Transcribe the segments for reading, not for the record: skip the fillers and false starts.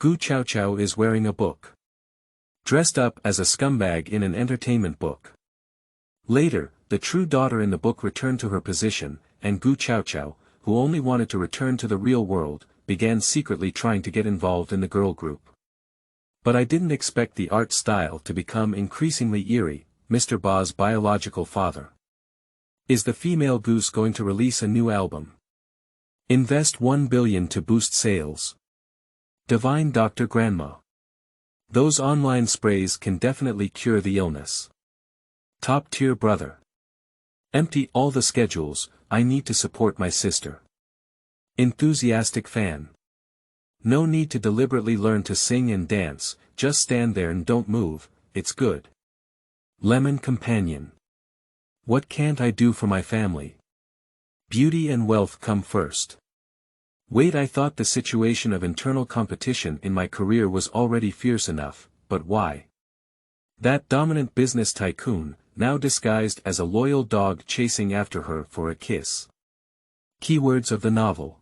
Gu Chaochao is wearing a book. Dressed up as a scumbag in an entertainment book. Later, the true daughter in the book returned to her position, and Gu Chaochao, who only wanted to return to the real world, began secretly trying to get involved in the girl group. But I didn't expect the art style to become increasingly eerie, Mr. Ba's biological father. Is the female Goose going to release a new album? Invest 1 billion to boost sales. Divine Dr. Grandma. Those online sprays can definitely cure the illness. Top tier brother. Empty all the schedules, I need to support my sister. Enthusiastic fan. No need to deliberately learn to sing and dance, just stand there and don't move, it's good. Lemon companion. What can't I do for my family? Beauty and wealth come first. Wait, I thought the situation of internal competition in my career was already fierce enough, but why? That dominant business tycoon, now disguised as a loyal dog chasing after her for a kiss. Keywords of the novel.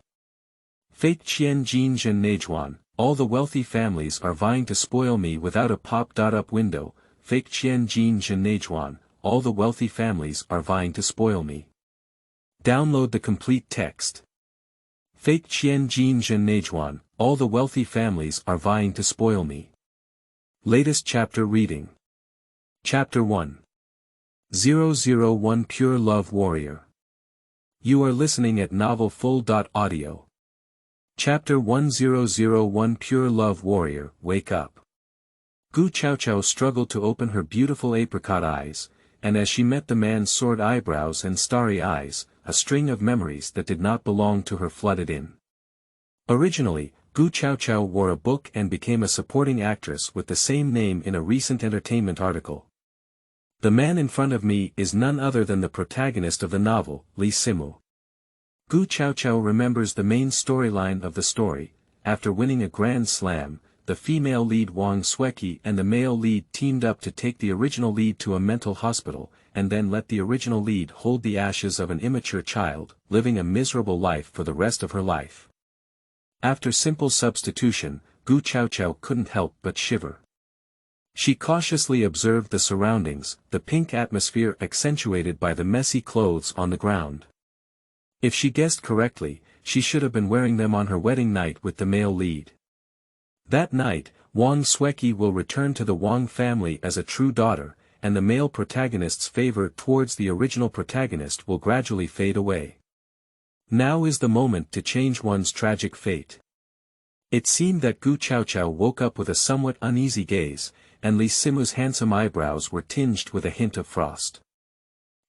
Fake Qian Jin Zhen Neijuan, all the wealthy families are vying to spoil me without a pop-up window. Fake Qian Jin Zhen Neijuan, all the wealthy families are vying to spoil me. Download the complete text. Fake Qian Jin Zhen Neijuan, all the wealthy families are vying to spoil me. Latest chapter reading. Chapter 1. 001 Pure Love Warrior. You are listening at novelfull.audio. Chapter 1001 Pure Love Warrior, Wake Up. Gu Chaochao struggled to open her beautiful apricot eyes, and as she met the man's sword eyebrows and starry eyes, a string of memories that did not belong to her flooded in. Originally, Gu Chaochao wore a book and became a supporting actress with the same name in a recent entertainment article. The man in front of me is none other than the protagonist of the novel, Li Simu. Gu Chaochao remembers the main storyline of the story. After winning a Grand Slam, the female lead Wang Sueki and the male lead teamed up to take the original lead to a mental hospital, and then let the original lead hold the ashes of an immature child, living a miserable life for the rest of her life. After simple substitution, Gu Chaochao couldn't help but shiver. She cautiously observed the surroundings, the pink atmosphere accentuated by the messy clothes on the ground. If she guessed correctly, she should have been wearing them on her wedding night with the male lead. That night, Wang Sueki will return to the Wang family as a true daughter, and the male protagonist's favor towards the original protagonist will gradually fade away. Now is the moment to change one's tragic fate. It seemed that Gu Chaochao woke up with a somewhat uneasy gaze, and Li Simu's handsome eyebrows were tinged with a hint of frost.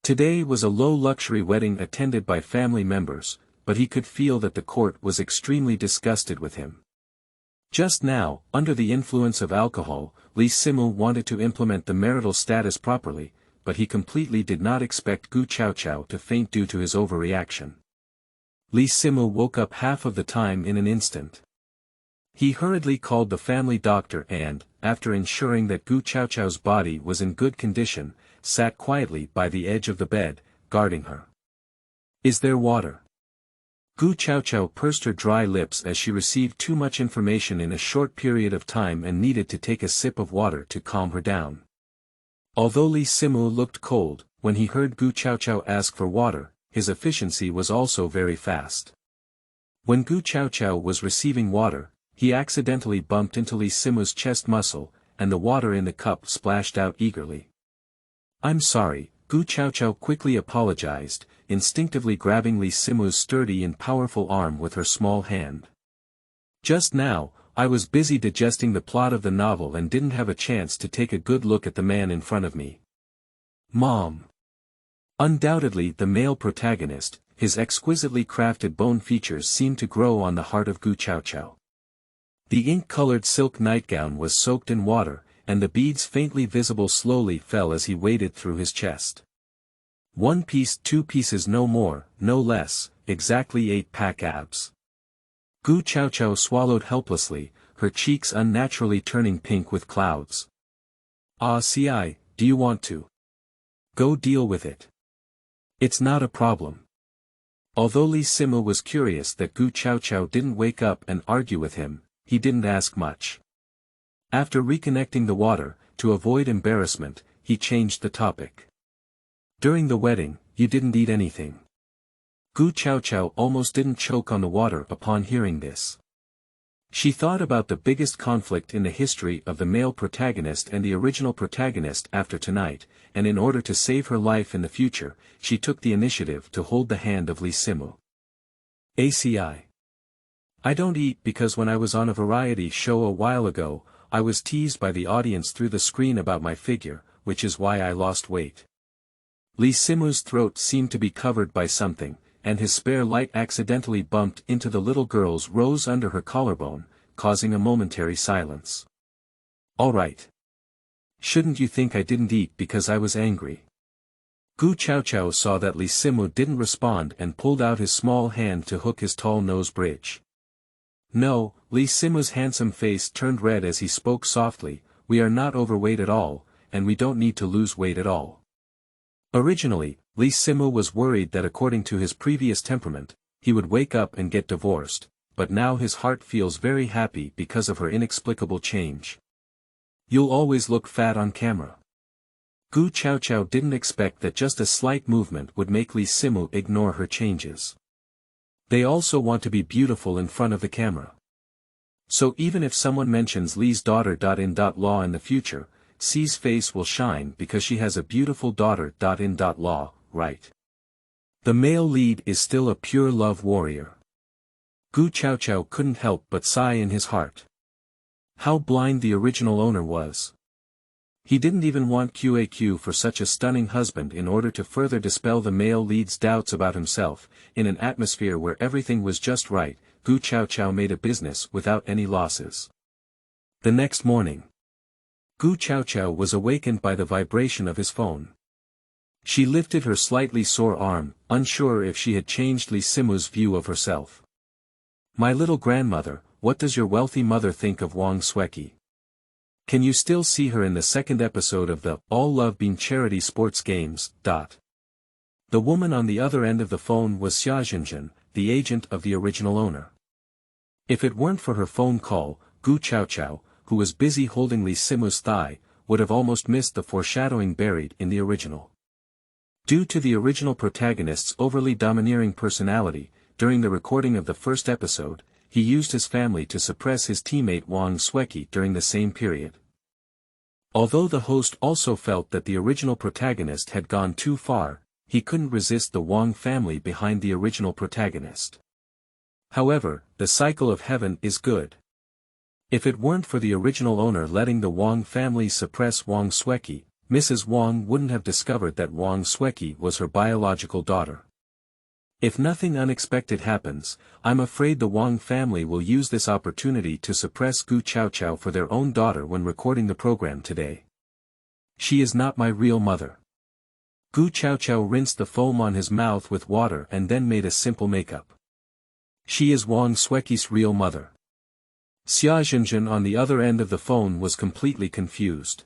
Today was a low-luxury wedding attended by family members, but he could feel that the court was extremely disgusted with him. Just now, under the influence of alcohol, Li Simu wanted to implement the marital status properly, but he completely did not expect Gu Chaochao to faint due to his overreaction. Li Simu woke up half of the time in an instant. He hurriedly called the family doctor and, after ensuring that Gu Chaochao's body was in good condition, sat quietly by the edge of the bed, guarding her. Is there water? Gu Chaochao pursed her dry lips as she received too much information in a short period of time and needed to take a sip of water to calm her down. Although Li Simu looked cold, when he heard Gu Chaochao ask for water, his efficiency was also very fast. When Gu Chaochao was receiving water, he accidentally bumped into Li Simu's chest muscle, and the water in the cup splashed out eagerly. I'm sorry, Gu Chaochao quickly apologized, instinctively grabbing Li Simu's sturdy and powerful arm with her small hand. Just now, I was busy digesting the plot of the novel and didn't have a chance to take a good look at the man in front of me. Mom. Undoubtedly the male protagonist, his exquisitely crafted bone features seemed to grow on the heart of Gu Chaochao. The ink-colored silk nightgown was soaked in water, and the beads faintly visible slowly fell as he waded through his chest. 1 piece, 2 pieces, no more, no less, exactly 8-pack abs. Gu Chaochao swallowed helplessly, her cheeks unnaturally turning pink with clouds. Ah, ci, do you want to? Go deal with it. It's not a problem. Although Li Simu was curious that Gu Chaochao didn't wake up and argue with him, he didn't ask much. After reconnecting the water, to avoid embarrassment, he changed the topic. During the wedding, you didn't eat anything. Gu Chaochao almost didn't choke on the water upon hearing this. She thought about the biggest conflict in the history of the male protagonist and the original protagonist after tonight, and in order to save her life in the future, she took the initiative to hold the hand of Lee Simu. ACI. I don't eat because when I was on a variety show a while ago, I was teased by the audience through the screen about my figure, which is why I lost weight. Lee Simu's throat seemed to be covered by something, and his spare light accidentally bumped into the little girl's rose under her collarbone, causing a momentary silence. All right. Shouldn't you think I didn't eat because I was angry? Gu Chaochao saw that Lee Simu didn't respond and pulled out his small hand to hook his tall nose bridge. No, Lee Simu's handsome face turned red as he spoke softly, we are not overweight at all, and we don't need to lose weight at all. Originally, Lee Simu was worried that according to his previous temperament, he would wake up and get divorced, but now his heart feels very happy because of her inexplicable change. You'll always look fat on camera. Gu Chaochao didn't expect that just a slight movement would make Lee Simu ignore her changes. They also want to be beautiful in front of the camera. So even if someone mentions Lee's daughter in law in the future, C's face will shine because she has a beautiful daughter in law, right? The male lead is still a pure love warrior. Gu Chaochao couldn't help but sigh in his heart. How blind the original owner was. He didn't even want QAQ for such a stunning husband in order to further dispel the male lead's doubts about himself. In an atmosphere where everything was just right, Gu Chaochao made a business without any losses. The next morning, Gu Chaochao was awakened by the vibration of his phone. She lifted her slightly sore arm, unsure if she had changed Lee Simu's view of herself. My little grandmother, what does your wealthy mother think of Wang Sweki? Can you still see her in the second episode of the All Love Bean Charity Sports Games? The woman on the other end of the phone was Xia Jinjin, the agent of the original owner. If it weren't for her phone call, Gu Chaochao, who was busy holding Lee Simu's thigh, would have almost missed the foreshadowing buried in the original. Due to the original protagonist's overly domineering personality, during the recording of the first episode, he used his family to suppress his teammate Wang Sweki during the same period. Although the host also felt that the original protagonist had gone too far, he couldn't resist the Wang family behind the original protagonist. However, the cycle of heaven is good. If it weren't for the original owner letting the Wang family suppress Wang Sweki, Mrs. Wang wouldn't have discovered that Wang Sweki was her biological daughter. If nothing unexpected happens, I'm afraid the Wang family will use this opportunity to suppress Gu Chaochao for their own daughter when recording the program today. She is not my real mother. Gu Chaochao rinsed the foam on his mouth with water and then made a simple makeup. She is Wang Sweki's real mother. Xia Jinjin on the other end of the phone was completely confused.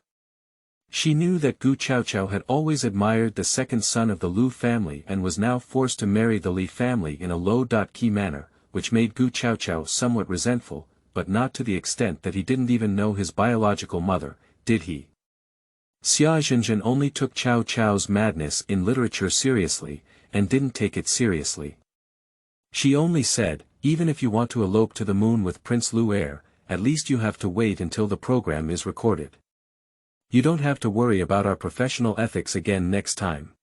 She knew that Gu Chaochao had always admired the second son of the Lu family and was now forced to marry the Li family in a low-key manner, which made Gu Chaochao somewhat resentful, but not to the extent that he didn't even know his biological mother, did he? Xia Jinjin only took Chao Chao's madness in literature seriously, and didn't take it seriously. She only said, even if you want to elope to the moon with Prince Lu Air, at least you have to wait until the program is recorded. You don't have to worry about our professional ethics again next time.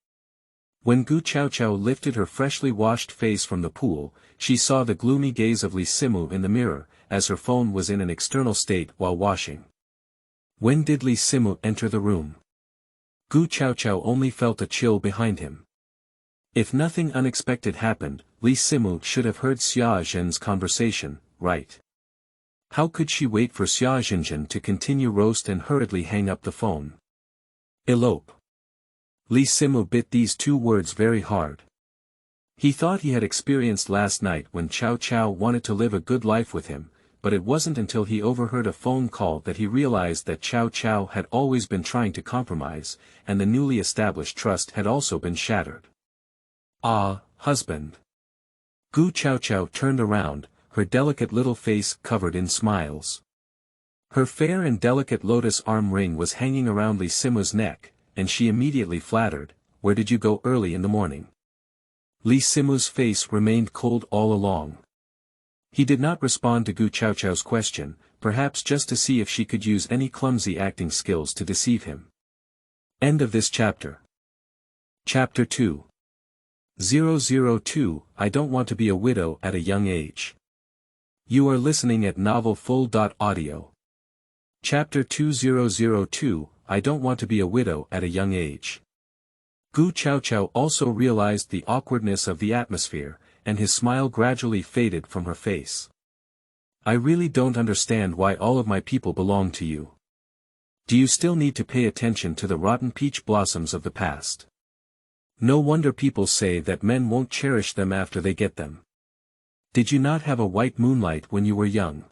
When Gu Chaochao lifted her freshly washed face from the pool, she saw the gloomy gaze of Lee Simu in the mirror, as her phone was in an external state while washing. When did Lee Simu enter the room? Gu Chaochao only felt a chill behind him. If nothing unexpected happened, Lee Simu should have heard Xia Zhen's conversation, right? How could she wait for Xia Jinjin to continue roast and hurriedly hang up the phone? Elope. Lee Simu bit these two words very hard. He thought he had experienced last night when Chao Chao wanted to live a good life with him, but it wasn't until he overheard a phone call that he realized that Chao Chao had always been trying to compromise, and the newly established trust had also been shattered. Ah, husband. Gu Chaochao turned around, her delicate little face covered in smiles. Her fair and delicate lotus arm ring was hanging around Lee Simu's neck, and she immediately flattered, "Where did you go early in the morning?" Lee Simu's face remained cold all along. He did not respond to Gu Chaochao's question, perhaps just to see if she could use any clumsy acting skills to deceive him. End of this chapter. Chapter 2. 002, I don't want to be a widow at a young age. You are listening at novelfull.audio. Chapter 2002, I don't want to be a widow at a young age. Gu Chaochao also realized the awkwardness of the atmosphere, and his smile gradually faded from her face. I really don't understand why all of my people belong to you. Do you still need to pay attention to the rotten peach blossoms of the past? No wonder people say that men won't cherish them after they get them. Did you not have a white moonlight when you were young?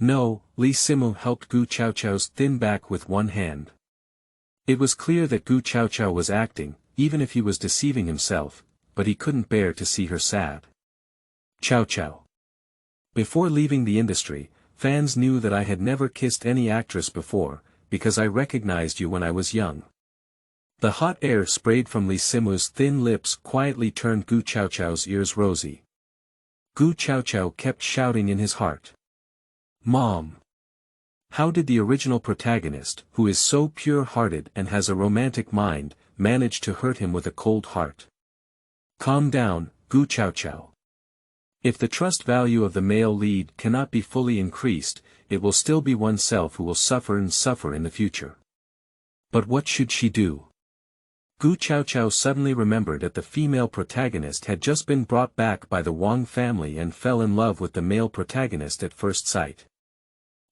No, Lee Simu helped Gu Chaochao's thin back with one hand. It was clear that Gu Chaochao was acting, even if he was deceiving himself, but he couldn't bear to see her sad. Chaochao. Before leaving the industry, fans knew that I had never kissed any actress before, because I recognized you when I was young. The hot air sprayed from Lee Simu's thin lips quietly turned Gu Chaochao's ears rosy. Gu Chaochao kept shouting in his heart. Mom! How did the original protagonist, who is so pure-hearted and has a romantic mind, manage to hurt him with a cold heart? Calm down, Gu Chaochao. If the trust value of the male lead cannot be fully increased, it will still be oneself who will suffer in the future. But what should she do? Gu Chaochao suddenly remembered that the female protagonist had just been brought back by the Wang family and fell in love with the male protagonist at first sight.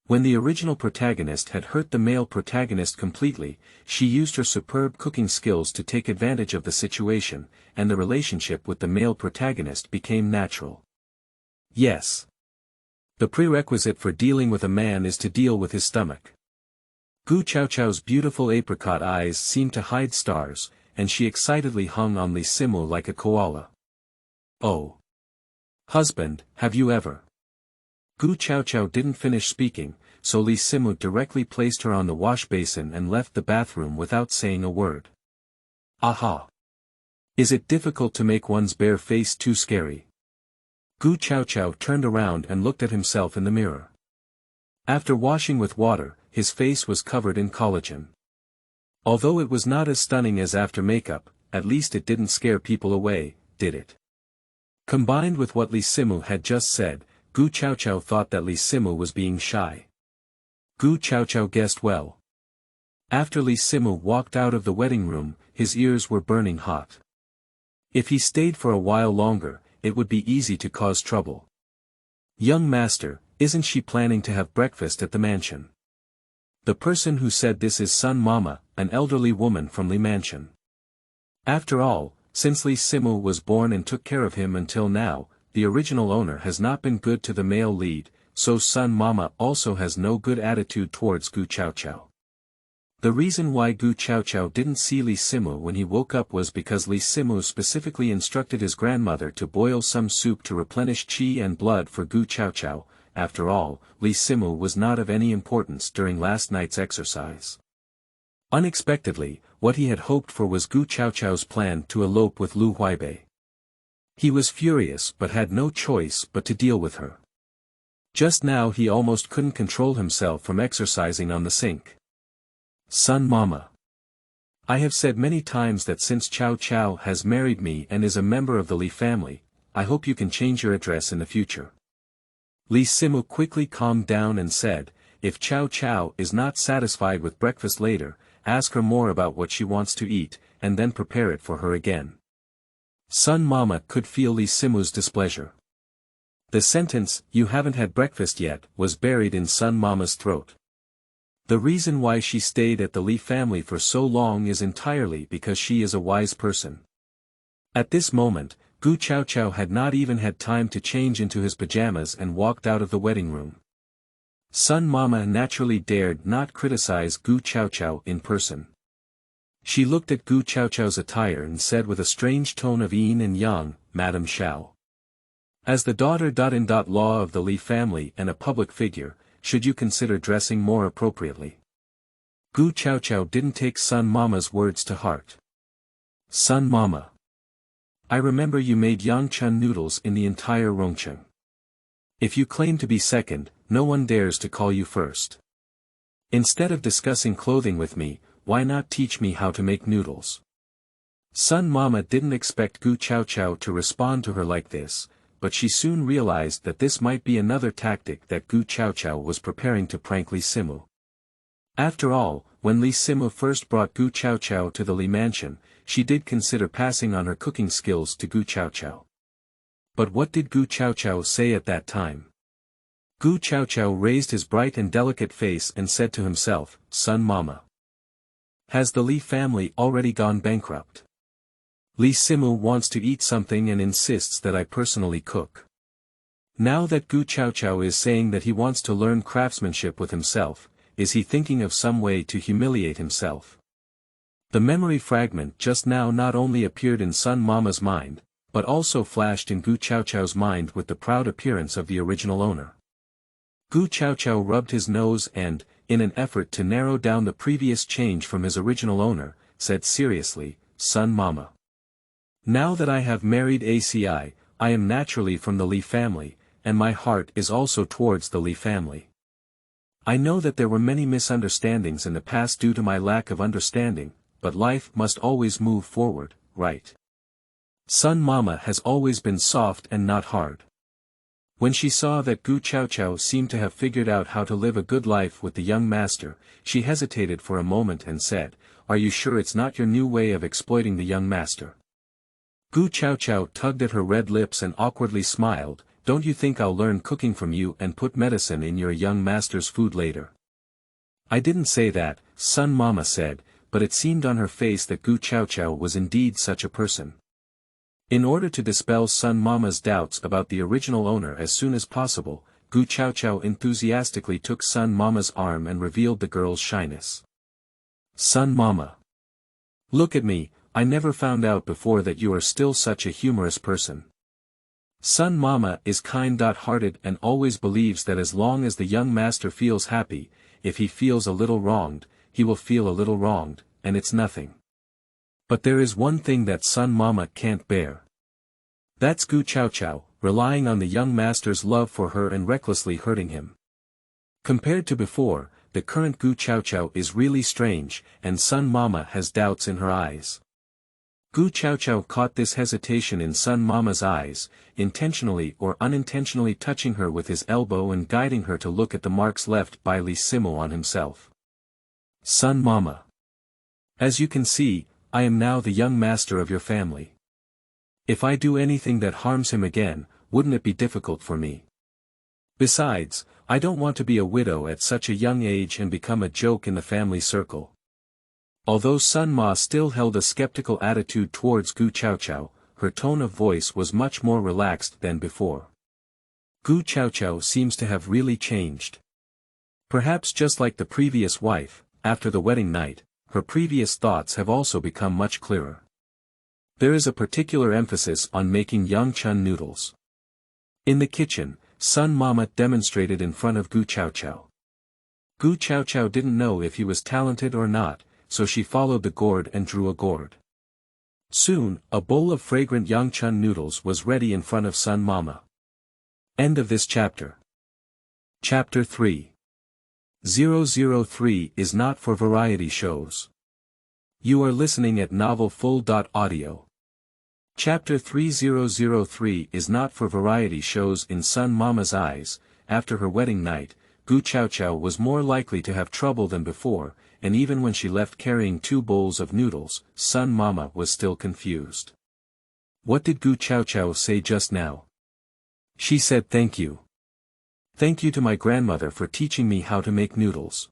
When the original protagonist had hurt the male protagonist completely, she used her superb cooking skills to take advantage of the situation, and the relationship with the male protagonist became natural. Yes. The prerequisite for dealing with a man is to deal with his stomach. Gu Chaochao's beautiful apricot eyes seemed to hide stars, and she excitedly hung on Lee Simu like a koala. Oh! Husband, have you ever? Gu Chaochao didn't finish speaking, so Lee Simu directly placed her on the wash basin and left the bathroom without saying a word. Aha! Is it difficult to make one's bare face too scary? Gu Chaochao turned around and looked at himself in the mirror. After washing with water, his face was covered in collagen. Although it was not as stunning as after makeup, at least it didn't scare people away, did it? Combined with what Lee Simu had just said, Gu Chaochao thought that Lee Simu was being shy. Gu Chaochao guessed well. After Lee Simu walked out of the wedding room, his ears were burning hot. If he stayed for a while longer, it would be easy to cause trouble. Young master, isn't she planning to have breakfast at the mansion? The person who said this is Sun Mama, an elderly woman from Lee Mansion. After all, since Lee Simu was born and took care of him until now, the original owner has not been good to the male lead, so Sun Mama also has no good attitude towards Gu Chaochao. The reason why Gu Chaochao didn't see Lee Simu when he woke up was because Lee Simu specifically instructed his grandmother to boil some soup to replenish qi and blood for Gu Chaochao. After all, Lee Simu was not of any importance during last night's exercise. Unexpectedly, what he had hoped for was Gu Chaochao's plan to elope with Lu Huaibei. He was furious but had no choice but to deal with her. Just now he almost couldn't control himself from exercising on the sink. Sun Mama. I have said many times that since Chaochao has married me and is a member of the Lee family, I hope you can change your address in the future. Lee Simu quickly calmed down and said, if Chaochao is not satisfied with breakfast later, ask her more about what she wants to eat, and then prepare it for her again. Sun Mama could feel Lee Simu's displeasure. The sentence, you haven't had breakfast yet, was buried in Sun Mama's throat. The reason why she stayed at the Lee family for so long is entirely because she is a wise person. At this moment, Gu Chaochao had not even had time to change into his pajamas and walked out of the wedding room. Sun Mama naturally dared not criticize Gu Chaochao in person. She looked at Gu Chaochao's attire and said with a strange tone of yin and yang, Madam Xiao. As the daughter-in-law of the Li family and a public figure, should you consider dressing more appropriately? Gu Chaochao didn't take Sun Mama's words to heart. Sun Mama. I remember you made Yangchun noodles in the entire Rongcheng. If you claim to be second, no one dares to call you first. Instead of discussing clothing with me, why not teach me how to make noodles? Sun Mama didn't expect Gu Chaochao to respond to her like this, but she soon realized that this might be another tactic that Gu Chaochao was preparing to prank Li Simu. After all, when Li Simu first brought Gu Chaochao to the Li mansion, she did consider passing on her cooking skills to Gu Chaochao. But what did Gu Chaochao say at that time? Gu Chaochao raised his bright and delicate face and said to himself, Sun Mama. Has the Li family already gone bankrupt? Li Simu wants to eat something and insists that I personally cook. Now that Gu Chaochao is saying that he wants to learn craftsmanship with himself, is he thinking of some way to humiliate himself? The memory fragment just now not only appeared in Sun Mama's mind, but also flashed in Gu Chaochao's mind with the proud appearance of the original owner. Gu Chaochao rubbed his nose and, in an effort to narrow down the previous change from his original owner, said seriously, Sun Mama. Now that I have married ACI, I am naturally from the Li family, and my heart is also towards the Li family. I know that there were many misunderstandings in the past due to my lack of understanding, but life must always move forward, right? Sun Mama has always been soft and not hard. When she saw that Gu Chaochao seemed to have figured out how to live a good life with the young master, she hesitated for a moment and said, Are you sure it's not your new way of exploiting the young master? Gu Chaochao tugged at her red lips and awkwardly smiled, Don't you think I'll learn cooking from you and put medicine in your young master's food later? I didn't say that, Sun Mama said, but it seemed on her face that Gu Chaochao was indeed such a person. In order to dispel Sun Mama's doubts about the original owner as soon as possible, Gu Chaochao enthusiastically took Sun Mama's arm and revealed the girl's shyness. Sun Mama. Look at me, I never found out before that you are still such a humorous person. Sun Mama is kind-hearted and always believes that as long as the young master feels happy, if he feels a little wronged, he will feel a little wronged, and it's nothing. But there is one thing that Sun Mama can't bear. That's Gu Chaochao, relying on the young master's love for her and recklessly hurting him. Compared to before, the current Gu Chaochao is really strange, and Sun Mama has doubts in her eyes. Gu Chaochao caught this hesitation in Sun Mama's eyes, intentionally or unintentionally touching her with his elbow and guiding her to look at the marks left by Li Simu on himself. Sun Mama. As you can see, I am now the young master of your family. If I do anything that harms him again, wouldn't it be difficult for me? Besides, I don't want to be a widow at such a young age and become a joke in the family circle. Although Sun Ma still held a skeptical attitude towards Gu Chaochao, her tone of voice was much more relaxed than before. Gu Chaochao seems to have really changed. Perhaps just like the previous wife, after the wedding night, her previous thoughts have also become much clearer. There is a particular emphasis on making Yangchun noodles. In the kitchen, Sun Mama demonstrated in front of Gu Chaochao. Gu Chaochao didn't know if he was talented or not, so she followed the gourd and drew a gourd. Soon, a bowl of fragrant Yangchun noodles was ready in front of Sun Mama. End of this chapter. Chapter 3. 003 is not for variety shows. You are listening at novelfull.audio. Chapter 3003 is not for variety shows. In Sun Mama's eyes, after her wedding night, Gu Chaochao was more likely to have trouble than before, and even when she left carrying 2 bowls of noodles, Sun Mama was still confused. What did Gu Chaochao say just now? She said thank you. Thank you to my grandmother for teaching me how to make noodles.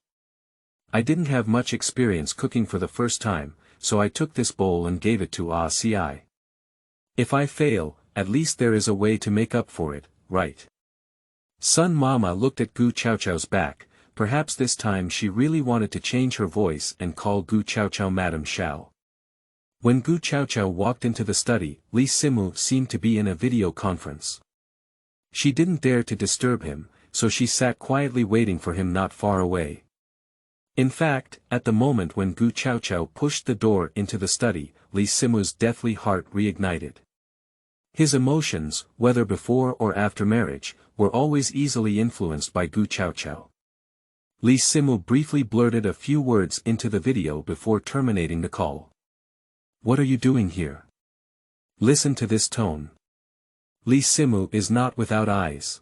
I didn't have much experience cooking for the first time, so I took this bowl and gave it to ACI. If I fail, at least there is a way to make up for it, right? Sun Mama looked at Gu Chaochao's back, perhaps this time she really wanted to change her voice and call Gu Chaochao Madam Xiao. When Gu Chaochao walked into the study, Li Simu seemed to be in a video conference. She didn't dare to disturb him, so she sat quietly waiting for him not far away. In fact, at the moment when Gu Chaochao pushed the door into the study, Li Simu's deathly heart reignited. His emotions, whether before or after marriage, were always easily influenced by Gu Chaochao. Li Simu briefly blurted a few words into the video before terminating the call. "What are you doing here? Listen to this tone. Li Simu is not without eyes.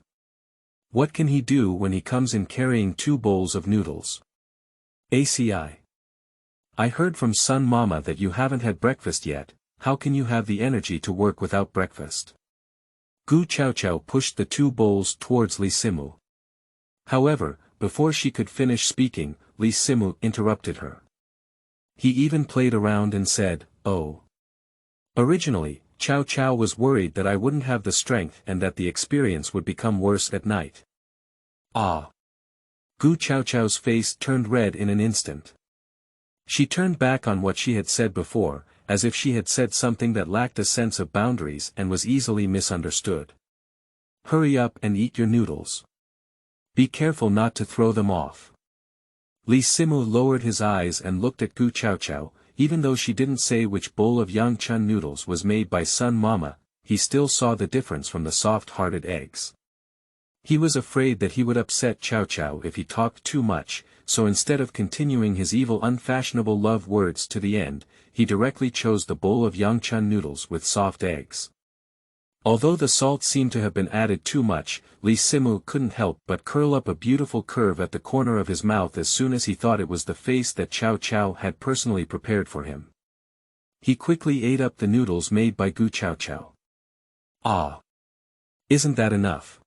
What can he do when he comes in carrying 2 bowls of noodles? ACI. I heard from Sun Mama that you haven't had breakfast yet. How can you have the energy to work without breakfast?" Gu Chaochao pushed the 2 bowls towards Li Simu. However, before she could finish speaking, Li Simu interrupted her. He even played around and said, "Oh. Originally, Chao Chao was worried that I wouldn't have the strength and that the experience would become worse at night." Ah. Gu Chaochao's face turned red in an instant. She turned back on what she had said before, as if she had said something that lacked a sense of boundaries and was easily misunderstood. "Hurry up and eat your noodles. Be careful not to throw them off." Li Simu lowered his eyes and looked at Gu Chaochao. Even though she didn't say which bowl of Yangchun noodles was made by Sun Mama, he still saw the difference from the soft-hearted eggs. He was afraid that he would upset Chaochao if he talked too much, so instead of continuing his evil unfashionable love words to the end, he directly chose the bowl of Yangchun noodles with soft eggs. Although the salt seemed to have been added too much, Li Simu couldn't help but curl up a beautiful curve at the corner of his mouth as soon as he thought it was the face that Chaochao had personally prepared for him. He quickly ate up the noodles made by Gu Chaochao. Ah! Isn't that enough?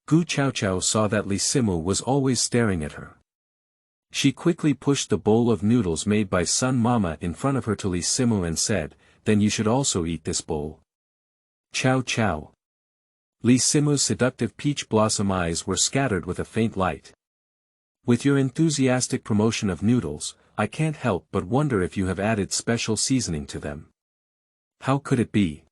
Gu Chaochao saw that Li Simu was always staring at her. She quickly pushed the bowl of noodles made by Sun Mama in front of her to Li Simu and said, "Then you should also eat this bowl." Chao Chao. Li Simu's seductive peach blossom eyes were scattered with a faint light. "With your enthusiastic promotion of noodles, I can't help but wonder if you have added special seasoning to them." "How could it be?"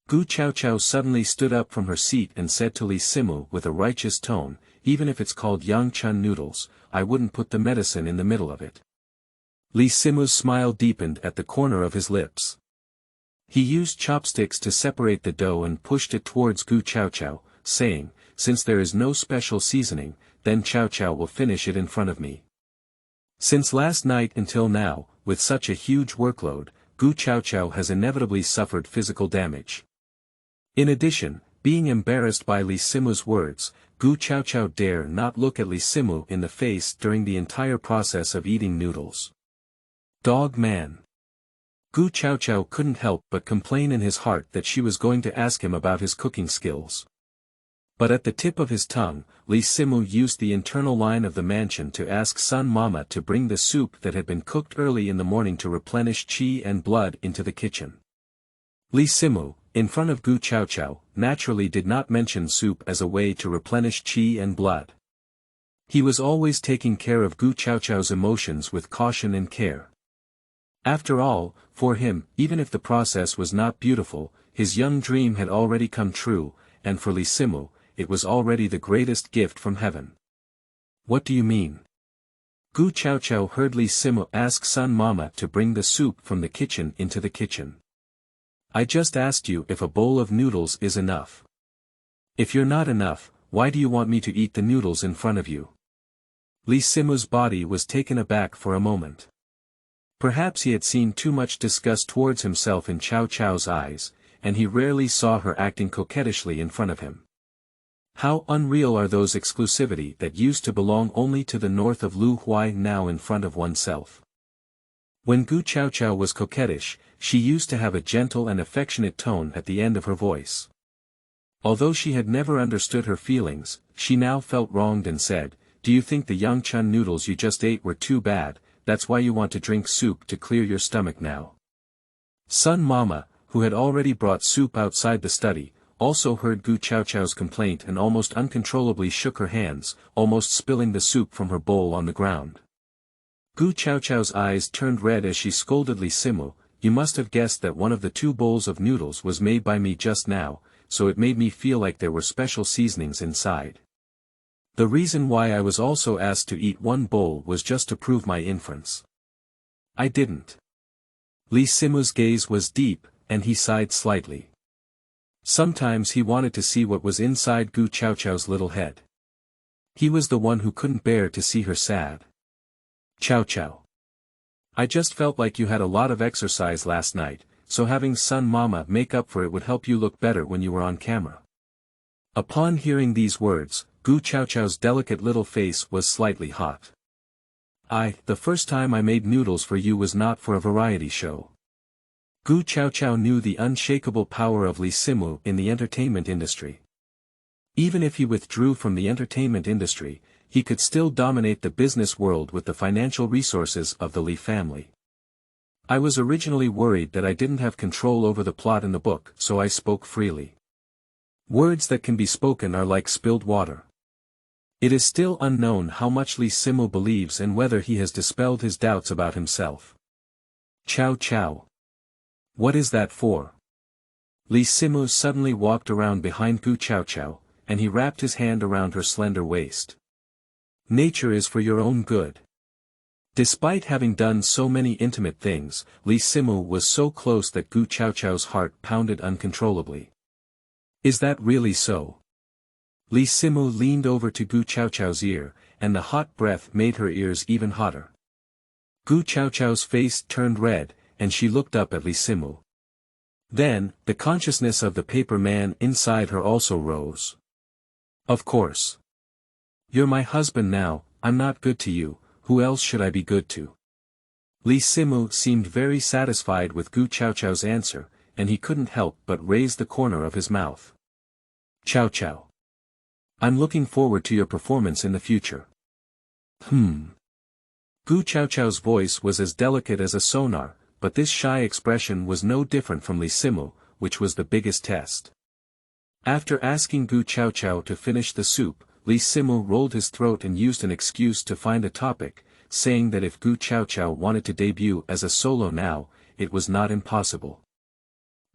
Gu Chaochao suddenly stood up from her seat and said to Li Simu with a righteous tone, "Even if it's called Yangchun noodles, I wouldn't put the medicine in the middle of it." Li Simu's smile deepened at the corner of his lips. He used chopsticks to separate the dough and pushed it towards Gu Chaochao, saying, "Since there is no special seasoning, then Chaochao will finish it in front of me." Since last night until now, with such a huge workload, Gu Chaochao has inevitably suffered physical damage. In addition, being embarrassed by Li Simu's words, Gu Chaochao dare not look at Li Simu in the face during the entire process of eating noodles. Dog man. Gu Chaochao couldn't help but complain in his heart that she was going to ask him about his cooking skills. But at the tip of his tongue, Li Simu used the internal line of the mansion to ask Sun Mama to bring the soup that had been cooked early in the morning to replenish qi and blood into the kitchen. Li Simu, in front of Gu Chaochao, naturally did not mention soup as a way to replenish qi and blood. He was always taking care of Gu Chaochao's emotions with caution and care. After all, for him, even if the process was not beautiful, his young dream had already come true, and for Li Simu, it was already the greatest gift from heaven. "What do you mean?" Gu Chaochao heard Li Simu ask Sun Mama to bring the soup from the kitchen into the kitchen. "I just asked you if a bowl of noodles is enough. If you're not enough, why do you want me to eat the noodles in front of you?" Li Simu's body was taken aback for a moment. Perhaps he had seen too much disgust towards himself in Chao Chao's eyes, and he rarely saw her acting coquettishly in front of him. How unreal are those exclusivity that used to belong only to the north of Lu Huai now in front of oneself. When Gu Chaochao was coquettish, she used to have a gentle and affectionate tone at the end of her voice. Although she had never understood her feelings, she now felt wronged and said, "Do you think the Yangchun noodles you just ate were too bad? That's why you want to drink soup to clear your stomach now?" Sun Mama, who had already brought soup outside the study, also heard Gu Chaochao's complaint and almost uncontrollably shook her hands, almost spilling the soup from her bowl on the ground. Gu Chaochao's eyes turned red as she scolded Li Simu, "You must have guessed that one of the 2 bowls of noodles was made by me just now, so it made me feel like there were special seasonings inside. The reason why I was also asked to eat one bowl was just to prove my inference. I didn't. Lee Simu's gaze was deep, and he sighed slightly. Sometimes he wanted to see what was inside Gu Chaochao's little head. He was the one who couldn't bear to see her sad. Chaochao. I just felt like you had a lot of exercise last night, so having Sun Mama make up for it would help you look better when you were on camera. Upon hearing these words, Gu Chaochao's delicate little face was slightly hot. The first time I made noodles for you was not for a variety show. Gu Chaochao knew the unshakable power of Lee Simu in the entertainment industry. Even if he withdrew from the entertainment industry, he could still dominate the business world with the financial resources of the Lee family. I was originally worried that I didn't have control over the plot in the book, so I spoke freely. Words that can be spoken are like spilled water. It is still unknown how much Lee Simu believes and whether he has dispelled his doubts about himself. Chaochao. What is that for? Lee Simu suddenly walked around behind Gu Chaochao, and he wrapped his hand around her slender waist. Nature is for your own good. Despite having done so many intimate things, Lee Simu was so close that Gu Chaochao's heart pounded uncontrollably. Is that really so? Lee Simu leaned over to Gu Chaochao's ear, and the hot breath made her ears even hotter. Gu Chaochao's face turned red, and she looked up at Lee Simu. Then, the consciousness of the paper man inside her also rose. Of course. You're my husband now, I'm not good to you, who else should I be good to? Lee Simu seemed very satisfied with Gu Chaochao's answer, and he couldn't help but raise the corner of his mouth. Chaochao. I'm looking forward to your performance in the future. Gu Chaochao's voice was as delicate as a sonar, but this shy expression was no different from Lee Simu, which was the biggest test. After asking Gu Chaochao to finish the soup, Lee Simu rolled his throat and used an excuse to find a topic, saying that if Gu Chaochao wanted to debut as a solo now, it was not impossible.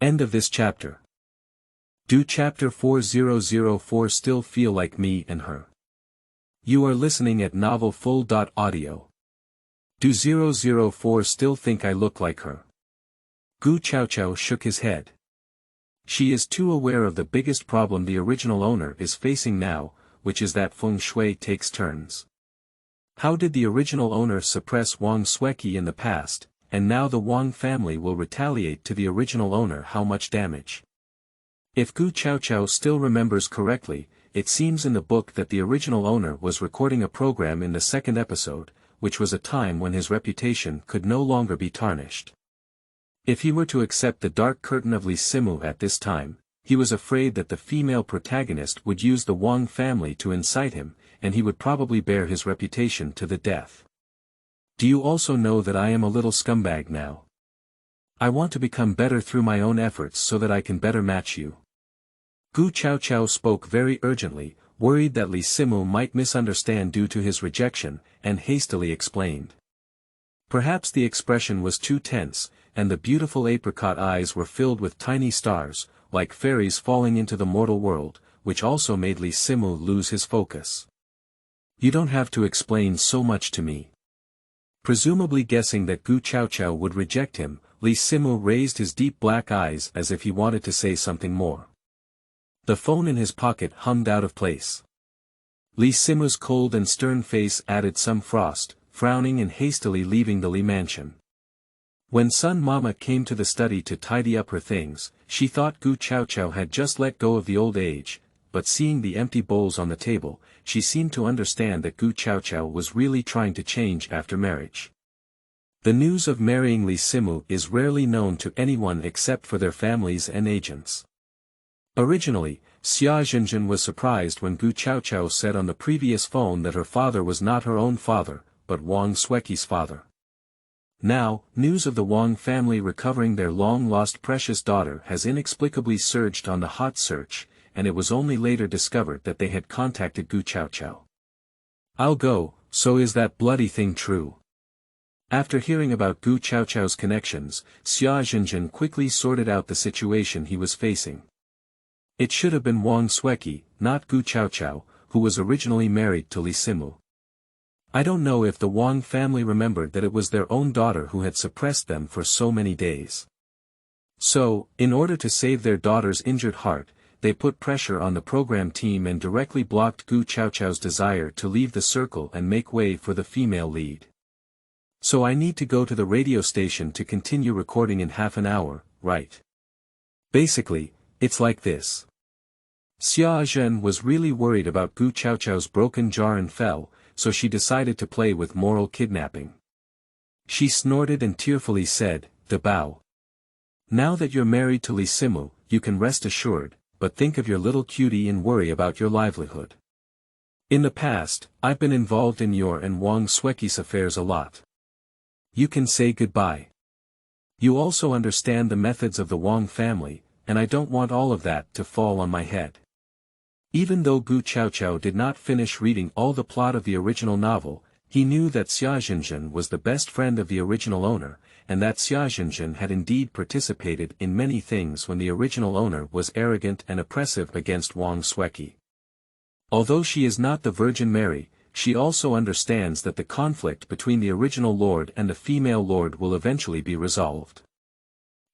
End of this chapter. Do chapter 4004 still feel like me and her? You are listening at novelfull.audio. Do 004 still think I look like her? Gu Chaochao shook his head. She is too aware of the biggest problem the original owner is facing now, which is that feng shui takes turns. How did the original owner suppress Wang Sueki in the past, and now the Wang family will retaliate to the original owner how much damage? If Gu Chaochao still remembers correctly, it seems in the book that the original owner was recording a program in the second episode, which was a time when his reputation could no longer be tarnished. If he were to accept the dark curtain of Lee Simu at this time, he was afraid that the female protagonist would use the Wang family to incite him, and he would probably bear his reputation to the death. Do you also know that I am a little scumbag now? I want to become better through my own efforts so that I can better match you. Gu Chaochao spoke very urgently, worried that Lee Simu might misunderstand due to his rejection, and hastily explained. Perhaps the expression was too tense, and the beautiful apricot eyes were filled with tiny stars, like fairies falling into the mortal world, which also made Lee Simu lose his focus. You don't have to explain so much to me. Presumably guessing that Gu Chaochao would reject him, Lee Simu raised his deep black eyes as if he wanted to say something more. The phone in his pocket hummed out of place. Lee Simu's cold and stern face added some frost, frowning and hastily leaving the Lee mansion. When Sun Mama came to the study to tidy up her things, she thought Gu Chaochao had just let go of the old age, but seeing the empty bowls on the table, she seemed to understand that Gu Chaochao was really trying to change after marriage. The news of marrying Lee Simu is rarely known to anyone except for their families and agents. Originally, Xia Zhenzhen was surprised when Gu Chaochao said on the previous phone that her father was not her own father, but Wang Sueki's father. Now, news of the Wang family recovering their long-lost precious daughter has inexplicably surged on the hot search, and it was only later discovered that they had contacted Gu Chaochao. I'll go, so is that bloody thing true? After hearing about Gu Chaochao's connections, Xia Zhenzhen quickly sorted out the situation he was facing. It should have been Wang Sweki, not Gu Chaochao, who was originally married to Li Simu. I don't know if the Wang family remembered that it was their own daughter who had suppressed them for so many days. So, in order to save their daughter's injured heart, they put pressure on the program team and directly blocked Gu Chaochao's desire to leave the circle and make way for the female lead. So I need to go to the radio station to continue recording in half an hour, right? Basically, it's like this. Xia Zhen was really worried about Gu Chaochao's broken jar and fell, so she decided to play with moral kidnapping. She snorted and tearfully said, "De Bao. Now that you're married to Li Simu, you can rest assured, but think of your little cutie and worry about your livelihood. In the past, I've been involved in your and Wang Sweki's affairs a lot. You can say goodbye. You also understand the methods of the Wang family, and I don't want all of that to fall on my head." Even though Gu Chaochao did not finish reading all the plot of the original novel, he knew that Xia Zhenzhen was the best friend of the original owner, and that Xia Zhenzhen had indeed participated in many things when the original owner was arrogant and oppressive against Wang Sweki. Although she is not the Virgin Mary, she also understands that the conflict between the original lord and the female lord will eventually be resolved.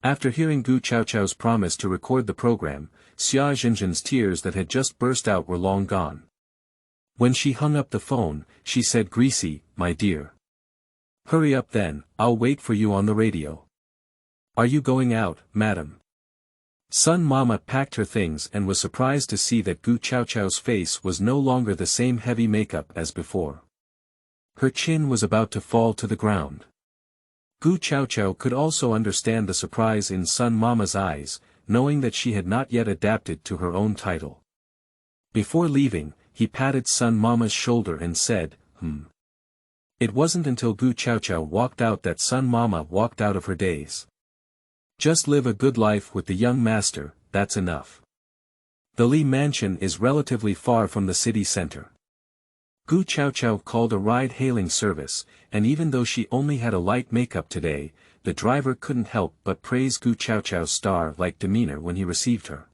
After hearing Gu Chaochao's promise to record the program, Xia Zhenzhen's tears that had just burst out were long gone. When she hung up the phone, she said, "Greasy, my dear. Hurry up then, I'll wait for you on the radio." "Are you going out, madam?" Sun Mama packed her things and was surprised to see that Gu Chaochao's face was no longer the same heavy makeup as before. Her chin was about to fall to the ground. Gu Chaochao could also understand the surprise in Sun Mama's eyes, knowing that she had not yet adapted to her own title. Before leaving, he patted Sun Mama's shoulder and said, It wasn't until Gu Chaochao walked out that Sun Mama walked out of her daze. Just live a good life with the young master, that's enough. The Li mansion is relatively far from the city center. Gu Chaochao called a ride-hailing service, and even though she only had a light makeup today, the driver couldn't help but praise Gu Chaochao's star-like demeanor when he received her.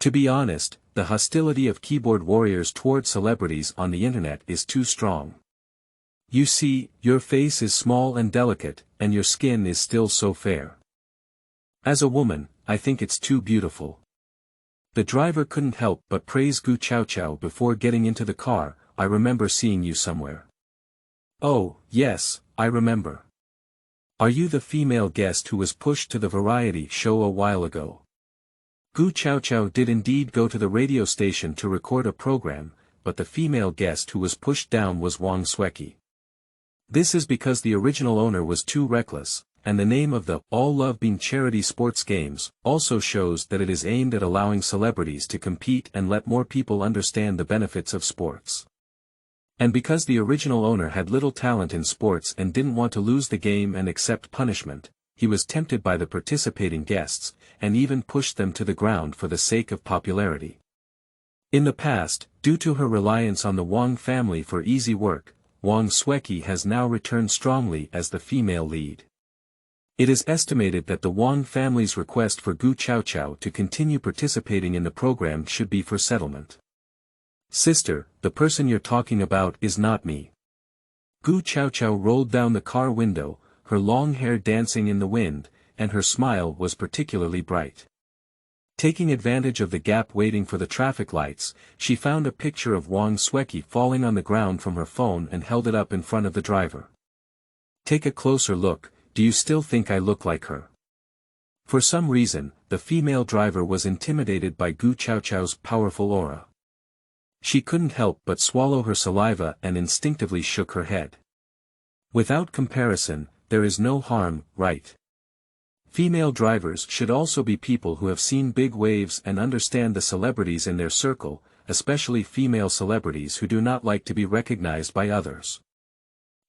To be honest, the hostility of keyboard warriors toward celebrities on the internet is too strong. You see, your face is small and delicate, and your skin is still so fair. As a woman, I think it's too beautiful. The driver couldn't help but praise Gu Chaochao before getting into the car. "I remember seeing you somewhere." "Oh, yes, I remember. Are you the female guest who was pushed to the variety show a while ago?" Gu Chaochao did indeed go to the radio station to record a program, but the female guest who was pushed down was Wang Sweki. This is because the original owner was too reckless, and the name of the All Love Bean charity sports games also shows that it is aimed at allowing celebrities to compete and let more people understand the benefits of sports. And because the original owner had little talent in sports and didn't want to lose the game and accept punishment, he was tempted by the participating guests, and even pushed them to the ground for the sake of popularity. In the past, due to her reliance on the Wang family for easy work, Wang Sweki has now returned strongly as the female lead. It is estimated that the Wang family's request for Gu Chaochao to continue participating in the program should be for settlement. "Sister, the person you're talking about is not me." Gu Chaochao rolled down the car window, her long hair dancing in the wind, and her smile was particularly bright. Taking advantage of the gap waiting for the traffic lights, she found a picture of Wang Sweki falling on the ground from her phone and held it up in front of the driver. "Take a closer look, do you still think I look like her?" For some reason, the female driver was intimidated by Gu Chaochao's powerful aura. She couldn't help but swallow her saliva and instinctively shook her head. Without comparison, there is no harm, right? Female drivers should also be people who have seen big waves and understand the celebrities in their circle, especially female celebrities who do not like to be recognized by others.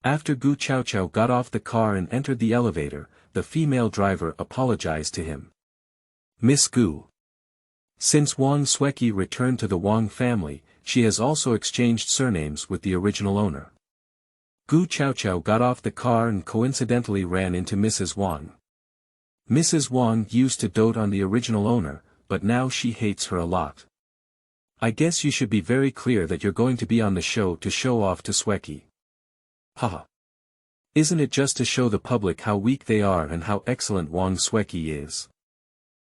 After Gu Chaochao got off the car and entered the elevator, the female driver apologized to him. "Miss Gu. Since Wang Sweki returned to the Wang family, she has also exchanged surnames with the original owner." Gu Chaochao got off the car and coincidentally ran into Mrs. Wang. Mrs. Wang used to dote on the original owner, but now she hates her a lot. I guess you should be very clear that you're going to be on the show to show off to Sweki. Haha. Isn't it just to show the public how weak they are and how excellent Wang Sweki is?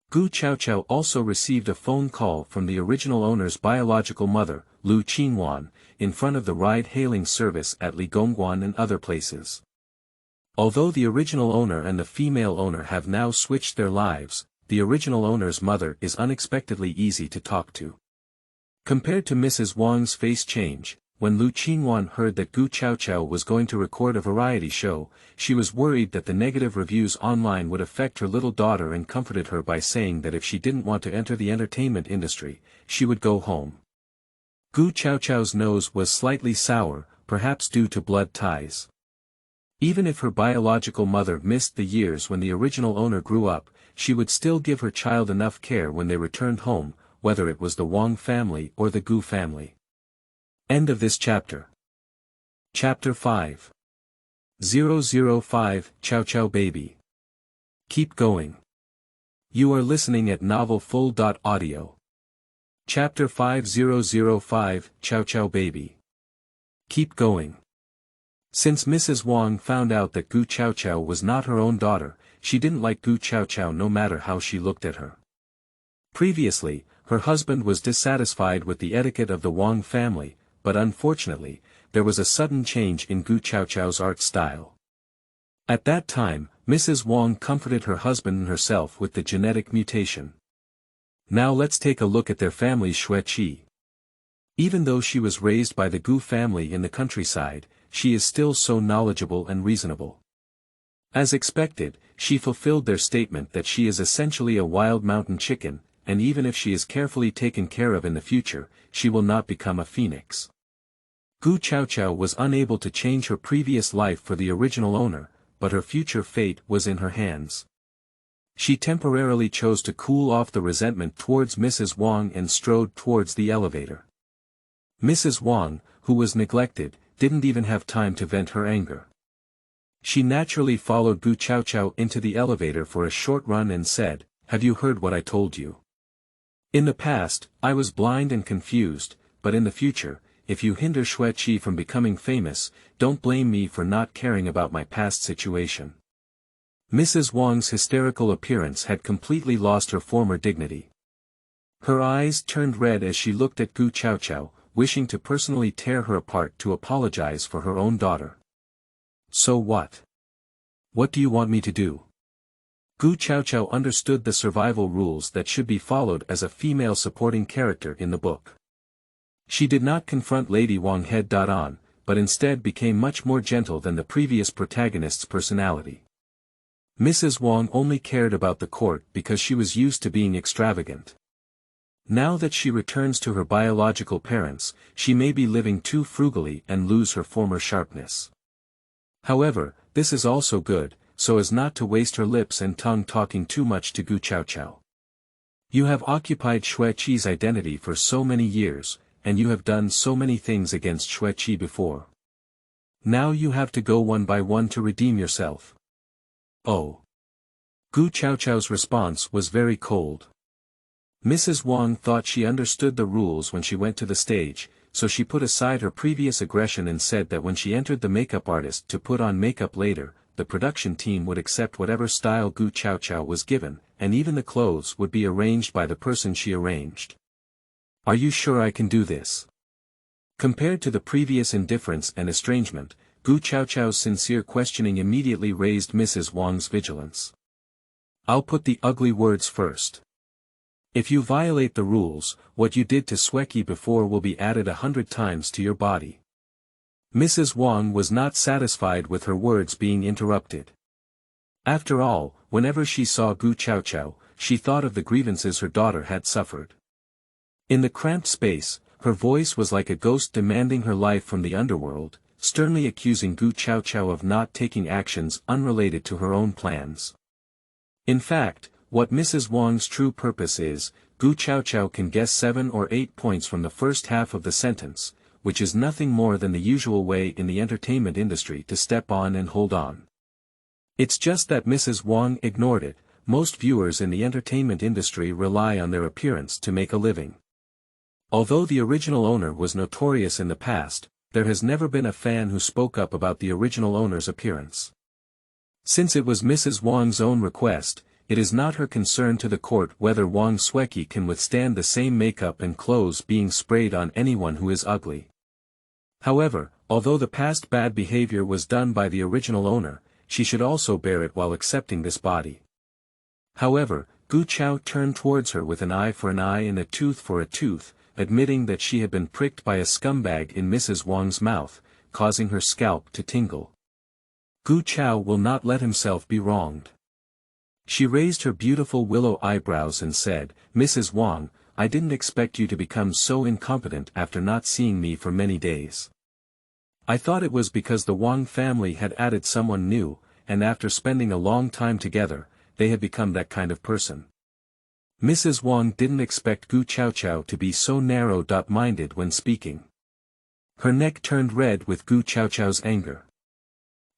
Gu Chaochao also received a phone call from the original owner's biological mother, Lu Qingwan, in front of the ride-hailing service at Ligongguan and other places. Although the original owner and the female owner have now switched their lives, the original owner's mother is unexpectedly easy to talk to. Compared to Mrs. Wang's face change, when Lu Qingwan heard that Gu Chaochao was going to record a variety show, she was worried that the negative reviews online would affect her little daughter and comforted her by saying that if she didn't want to enter the entertainment industry, she would go home. Gu Chaochao's nose was slightly sour, perhaps due to blood ties. Even if her biological mother missed the years when the original owner grew up, she would still give her child enough care when they returned home, whether it was the Wang family or the Gu family. End of this chapter. Chapter 5. 005 Chaochao Baby. Keep going. You are listening at novelfull.audio. Chapter 5005 Chaochao Baby. Keep going. Since Mrs. Wang found out that Gu Chaochao was not her own daughter, she didn't like Gu Chaochao no matter how she looked at her. Previously, her husband was dissatisfied with the etiquette of the Wang family, but unfortunately, there was a sudden change in Gu Chaochao's art style. At that time, Mrs. Wang comforted her husband and herself with the genetic mutation. Now let's take a look at their family's Xueqi. Even though she was raised by the Gu family in the countryside, she is still so knowledgeable and reasonable. As expected, she fulfilled their statement that she is essentially a wild mountain chicken, and even if she is carefully taken care of in the future, she will not become a phoenix. Gu Chaochao was unable to change her previous life for the original owner, but her future fate was in her hands. She temporarily chose to cool off the resentment towards Mrs. Wang and strode towards the elevator. Mrs. Wang, who was neglected, didn't even have time to vent her anger. She naturally followed Gu Chaochao into the elevator for a short run and said, "Have you heard what I told you? In the past, I was blind and confused, but in the future, if you hinder Xueqi from becoming famous, don't blame me for not caring about my past situation." Mrs. Wang's hysterical appearance had completely lost her former dignity. Her eyes turned red as she looked at Gu Chaochao, wishing to personally tear her apart to apologize for her own daughter. "So what? What do you want me to do?" Gu Chaochao understood the survival rules that should be followed as a female supporting character in the book. She did not confront Lady Wang head-on, but instead became much more gentle than the previous protagonist's personality. Mrs. Wang only cared about the court because she was used to being extravagant. Now that she returns to her biological parents, she may be living too frugally and lose her former sharpness. However, this is also good, so as not to waste her lips and tongue talking too much to Gu Chaochao. You have occupied Xueqi's identity for so many years, and you have done so many things against Xueqi before. Now you have to go one by one to redeem yourself. Oh. Gu Chaochao's response was very cold. Mrs. Wang thought she understood the rules when she went to the stage, so she put aside her previous aggression and said that when she entered the makeup artist to put on makeup later, the production team would accept whatever style Gu Chaochao was given, and even the clothes would be arranged by the person she arranged. "Are you sure I can do this?" Compared to the previous indifference and estrangement, Gu Chaochao's sincere questioning immediately raised Mrs. Wang's vigilance. "I'll put the ugly words first. If you violate the rules, what you did to Xueqi before will be added 100 times to your body." Mrs. Wang was not satisfied with her words being interrupted. After all, whenever she saw Gu Chaochao, she thought of the grievances her daughter had suffered. In the cramped space, her voice was like a ghost demanding her life from the underworld, sternly accusing Gu Chaochao of not taking actions unrelated to her own plans. In fact, what Mrs. Wang's true purpose is, Gu Chaochao can guess 7 or 8 points from the first half of the sentence, which is nothing more than the usual way in the entertainment industry to step on and hold on. It's just that Mrs. Wang ignored it, most viewers in the entertainment industry rely on their appearance to make a living. Although the original owner was notorious in the past, there has never been a fan who spoke up about the original owner's appearance. Since it was Mrs. Wang's own request, it is not her concern to the court whether Wang Sueki can withstand the same makeup and clothes being sprayed on anyone who is ugly. However, although the past bad behavior was done by the original owner, she should also bear it while accepting this body. However, Gu Chao turned towards her with an eye for an eye and a tooth for a tooth, admitting that she had been pricked by a scumbag in Mrs. Wang's mouth, causing her scalp to tingle. Gu Chao will not let himself be wronged. She raised her beautiful willow eyebrows and said, "Mrs. Wang, I didn't expect you to become so incompetent after not seeing me for many days. I thought it was because the Wang family had added someone new, and after spending a long time together, they had become that kind of person." Mrs. Wang didn't expect Gu Chaochao to be so narrow-minded when speaking. Her neck turned red with Gu Chaochao's anger.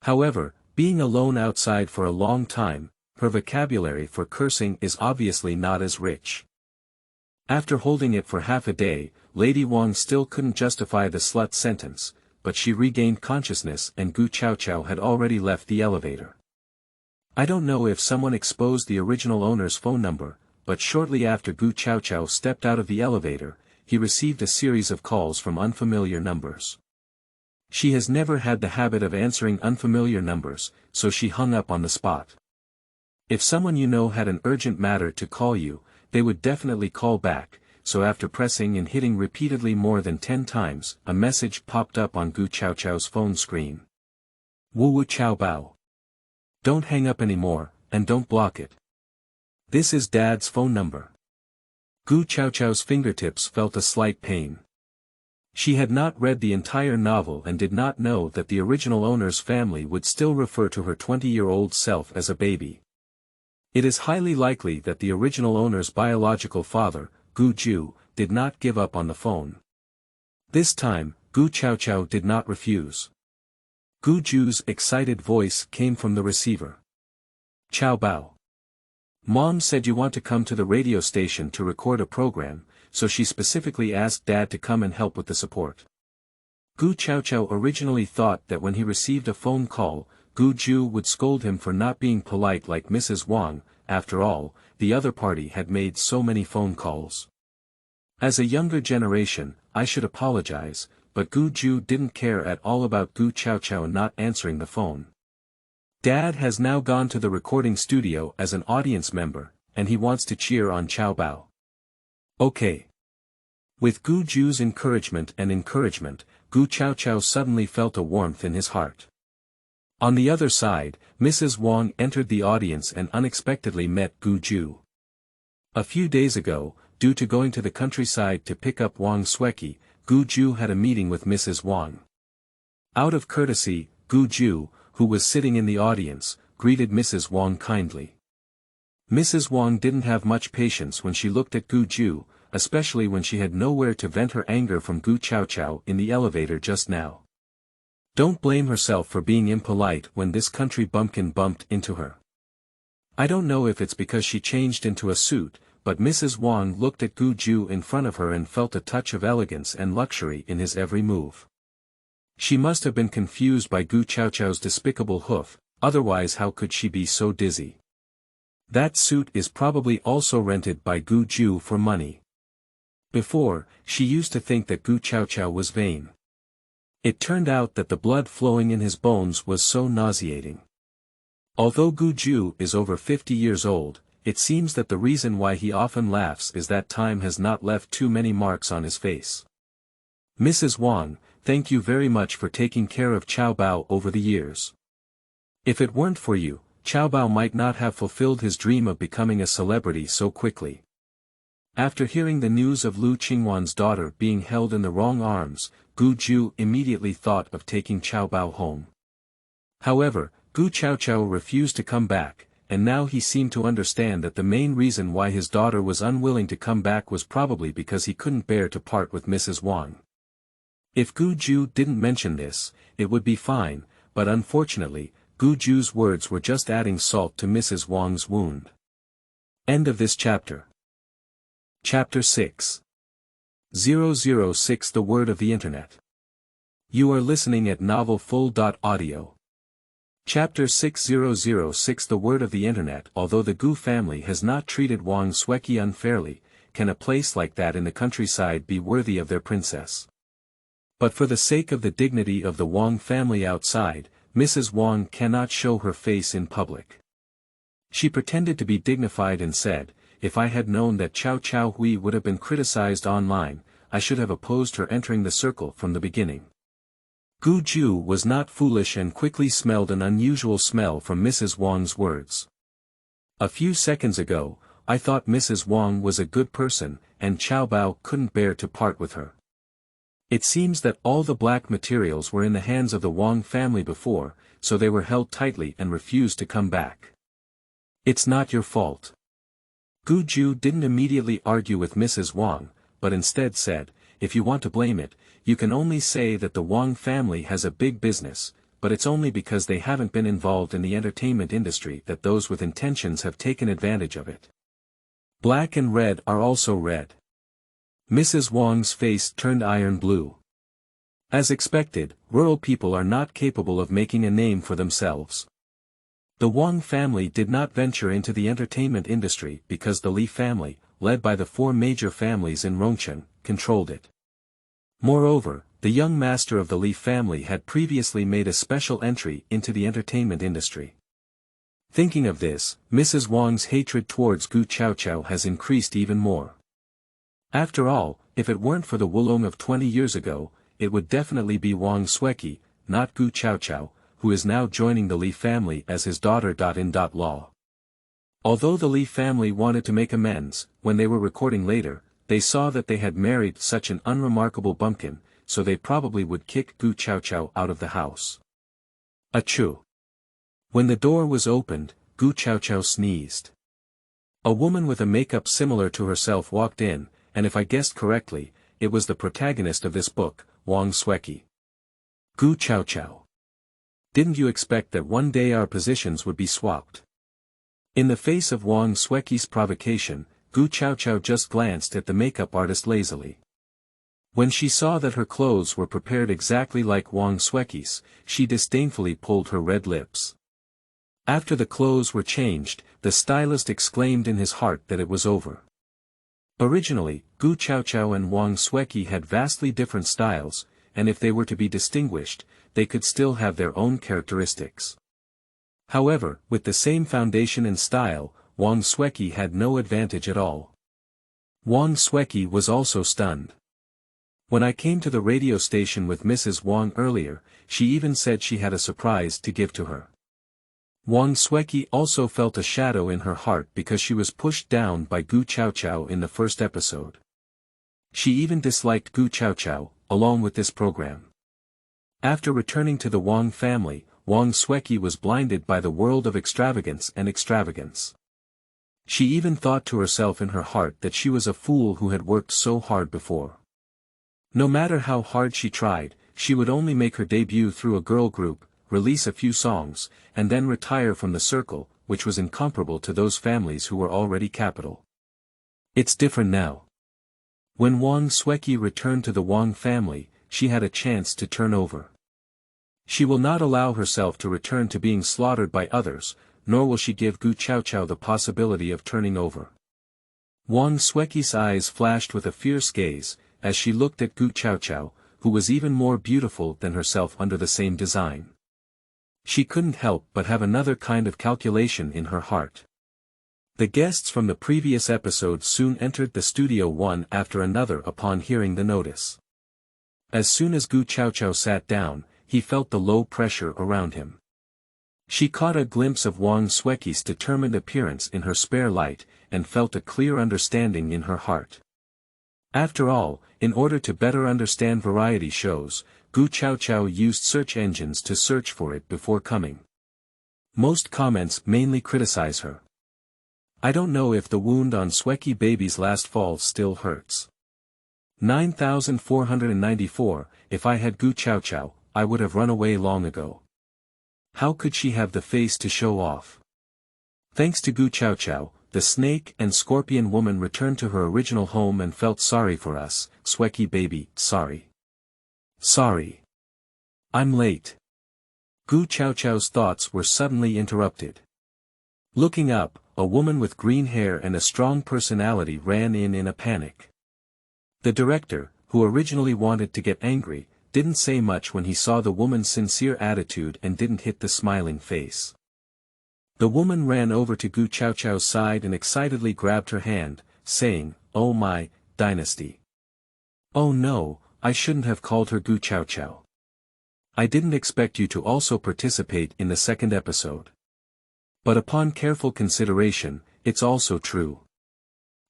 However, being alone outside for a long time, her vocabulary for cursing is obviously not as rich. After holding it for half a day, Lady Wang still couldn't justify the slut sentence, but she regained consciousness and Gu Chaochao had already left the elevator. I don't know if someone exposed the original owner's phone number, but shortly after Gu Chaochao stepped out of the elevator, he received a series of calls from unfamiliar numbers. She has never had the habit of answering unfamiliar numbers, so she hung up on the spot. If someone you know had an urgent matter to call you, they would definitely call back, so after pressing and hitting repeatedly more than 10 times, a message popped up on Gu Chaochao's phone screen. "Wu Chao Bao. Don't hang up anymore, and don't block it. This is Dad's phone number." Gu Chaochao's fingertips felt a slight pain. She had not read the entire novel and did not know that the original owner's family would still refer to her 20-year-old self as a baby. It is highly likely that the original owner's biological father, Gu Ju, did not give up on the phone. This time, Gu Chaochao did not refuse. Gu Ju's excited voice came from the receiver. "Chao Bao. Mom said you want to come to the radio station to record a program, so she specifically asked Dad to come and help with the support." Gu Chaochao originally thought that when he received a phone call, Gu Ju would scold him for not being polite like Mrs. Wang. After all, the other party had made so many phone calls. As a younger generation, I should apologize, but Gu Ju didn't care at all about Gu Chaochao not answering the phone. Dad has now gone to the recording studio as an audience member, and he wants to cheer on Chao Bao. Okay. With Gu Ju's encouragement, Gu Chaochao suddenly felt a warmth in his heart. On the other side, Mrs. Wang entered the audience and unexpectedly met Gu Ju. A few days ago, due to going to the countryside to pick up Wang Sueki, Gu Ju had a meeting with Mrs. Wang. Out of courtesy, Gu Ju, who was sitting in the audience, greeted Mrs. Wang kindly. Mrs. Wang didn't have much patience when she looked at Gu Ju, especially when she had nowhere to vent her anger from Gu Chaochao in the elevator just now. Don't blame herself for being impolite when this country bumpkin bumped into her. I don't know if it's because she changed into a suit, but Mrs. Wang looked at Gu Ju in front of her and felt a touch of elegance and luxury in his every move. She must have been confused by Gu Chaochao's despicable hoof, otherwise how could she be so dizzy? That suit is probably also rented by Gu Ju for money. Before, she used to think that Gu Chaochao was vain. It turned out that the blood flowing in his bones was so nauseating. Although Gu Ju is over 50 years old, it seems that the reason why he often laughs is that time has not left too many marks on his face. Mrs. Wang, thank you very much for taking care of Chao Bao over the years. If it weren't for you, Chao Bao might not have fulfilled his dream of becoming a celebrity so quickly. After hearing the news of Lu Qingwan's daughter being held in the wrong arms, Gu Ju immediately thought of taking Chao Bao home. However, Gu Chaochao refused to come back, and now he seemed to understand that the main reason why his daughter was unwilling to come back was probably because he couldn't bear to part with Mrs. Wang. If Gu Ju didn't mention this, it would be fine, but unfortunately, Gu Ju's words were just adding salt to Mrs. Wang's wound. End of this chapter. Chapter 6. 006 The Word of the Internet. You are listening at novelfull.audio. Chapter 6006 The Word of the Internet. Although the Gu family has not treated Wang Sueki unfairly, can a place like that in the countryside be worthy of their princess? But for the sake of the dignity of the Wang family outside, Mrs. Wang cannot show her face in public. She pretended to be dignified and said, "If I had known that Chao Chao Hui would have been criticized online, I should have opposed her entering the circle from the beginning." Gu Ju was not foolish and quickly smelled an unusual smell from Mrs. Wang's words. "A few seconds ago, I thought Mrs. Wang was a good person, and Chao Bao couldn't bear to part with her. It seems that all the black materials were in the hands of the Wang family before, so they were held tightly and refused to come back. It's not your fault." Gu Ju didn't immediately argue with Mrs. Wang, but instead said, "If you want to blame it, you can only say that the Wang family has a big business, but it's only because they haven't been involved in the entertainment industry that those with intentions have taken advantage of it. Black and red are also red." Mrs. Wang's face turned iron blue. As expected, rural people are not capable of making a name for themselves. The Wang family did not venture into the entertainment industry because the Li family, led by the four major families in Rongcheng, controlled it. Moreover, the young master of the Li family had previously made a special entry into the entertainment industry. Thinking of this, Mrs. Wang's hatred towards Gu Chaochao has increased even more. After all, if it weren't for the Wulong of 20 years ago, it would definitely be Wang Sueki, not Gu Chaochao, who is now joining the Li family as his daughter-in-law. Although the Li family wanted to make amends, when they were recording later, they saw that they had married such an unremarkable bumpkin, so they probably would kick Gu Chaochao out of the house. Achoo! When the door was opened, Gu Chaochao sneezed. A woman with a makeup similar to herself walked in, and if I guessed correctly, it was the protagonist of this book, Wang Sueki. "Gu Chaochao. Didn't you expect that one day our positions would be swapped?" In the face of Wang Sueki's provocation, Gu Chaochao just glanced at the makeup artist lazily. When she saw that her clothes were prepared exactly like Wang Sueki's, she disdainfully pulled her red lips. After the clothes were changed, the stylist exclaimed in his heart that it was over. Originally, Gu Chaochao and Wang Sueki had vastly different styles, and if they were to be distinguished, they could still have their own characteristics. However, with the same foundation and style, Wang Sueki had no advantage at all. Wang Sueki was also stunned. When I came to the radio station with Mrs. Wang earlier, she even said she had a surprise to give to her. Wang Sueki also felt a shadow in her heart because she was pushed down by Gu Chaochao in the first episode. She even disliked Gu Chaochao, along with this program. After returning to the Wang family, Wang Sueki was blinded by the world of extravagance and extravagance. She even thought to herself in her heart that she was a fool who had worked so hard before. No matter how hard she tried, she would only make her debut through a girl group, release a few songs, and then retire from the circle, which was incomparable to those families who were already capital. It's different now. When Wang Sueki returned to the Wang family, she had a chance to turn over. She will not allow herself to return to being slaughtered by others, nor will she give Gu Chaochao the possibility of turning over. Wang Sueki's eyes flashed with a fierce gaze, as she looked at Gu Chaochao, who was even more beautiful than herself under the same design. She couldn't help but have another kind of calculation in her heart. The guests from the previous episode soon entered the studio one after another upon hearing the notice. As soon as Gu Chaochao sat down, he felt the low pressure around him. She caught a glimpse of Wang Sueki's determined appearance in her spare light, and felt a clear understanding in her heart. After all, in order to better understand variety shows, Gu Chaochao used search engines to search for it before coming. Most comments mainly criticize her. "I don't know if the wound on Sueki baby's last fall still hurts." 9494, if I had Gu Chaochao, I would have run away long ago. How could she have the face to show off? Thanks to Gu Chaochao, the snake and scorpion woman returned to her original home and felt sorry for us. Swecky baby, sorry. Sorry. I'm late. Gu Chaochao's thoughts were suddenly interrupted. Looking up, a woman with green hair and a strong personality ran in a panic. The director, who originally wanted to get angry, didn't say much when he saw the woman's sincere attitude and didn't hit the smiling face. The woman ran over to Gu Chaochao's side and excitedly grabbed her hand, saying, "Oh my, dynasty. Oh no, I shouldn't have called her Gu Chaochao. I didn't expect you to also participate in the second episode. But upon careful consideration, it's also true.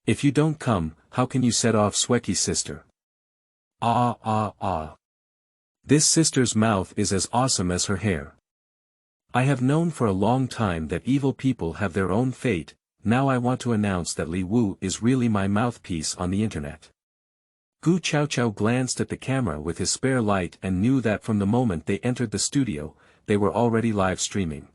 If you don't come, how can you set off Swecky's sister? Ah. This sister's mouth is as awesome as her hair. I have known for a long time that evil people have their own fate. Now I want to announce that Li Wu is really my mouthpiece on the internet." Gu Chaochao glanced at the camera with his spare light and knew that from the moment they entered the studio, they were already live streaming.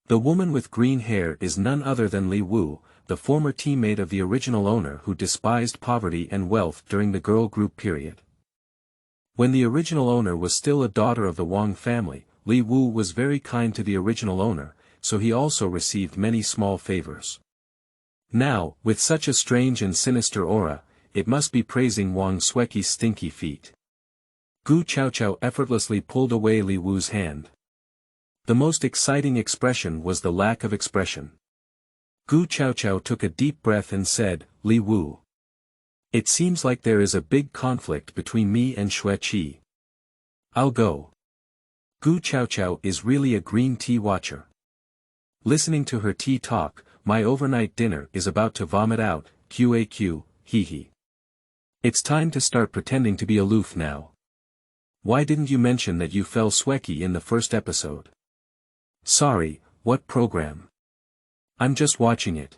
The woman with green hair is none other than Li Wu, the former teammate of the original owner who despised poverty and wealth during the girl group period. When the original owner was still a daughter of the Wang family, Li Wu was very kind to the original owner, so he also received many small favors. Now, with such a strange and sinister aura, it must be praising Wang Swecky's stinky feet. Gu Chaochao effortlessly pulled away Li Wu's hand. The most exciting expression was the lack of expression. Gu Chaochao took a deep breath and said, "Li Wu. It seems like there is a big conflict between me and Xueqi. I'll go." Gu Chaochao is really a green tea watcher. Listening to her tea talk, my overnight dinner is about to vomit out, QAQ, hee. It's time to start pretending to be aloof now. Why didn't you mention that you fell Swecky in the first episode? Sorry, what program? I'm just watching it.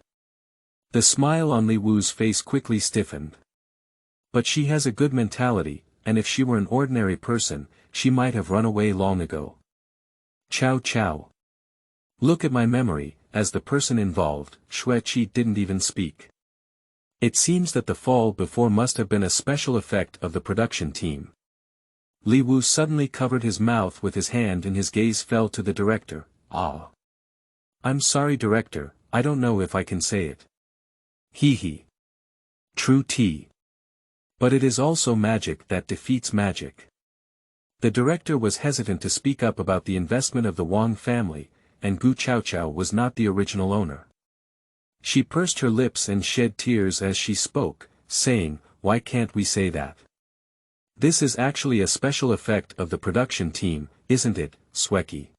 The smile on Li Wu's face quickly stiffened. But she has a good mentality, and if she were an ordinary person, she might have run away long ago. Chao. Look at my memory, as the person involved, Xueqi didn't even speak. It seems that the fall before must have been a special effect of the production team. Li Wu suddenly covered his mouth with his hand and his gaze fell to the director. Ah. I'm sorry director, I don't know if I can say it. Hee. True tea. But it is also magic that defeats magic. The director was hesitant to speak up about the investment of the Wang family, and Gu Chaochao was not the original owner. She pursed her lips and shed tears as she spoke, saying, "Why can't we say that? This is actually a special effect of the production team, isn't it, Swecki?"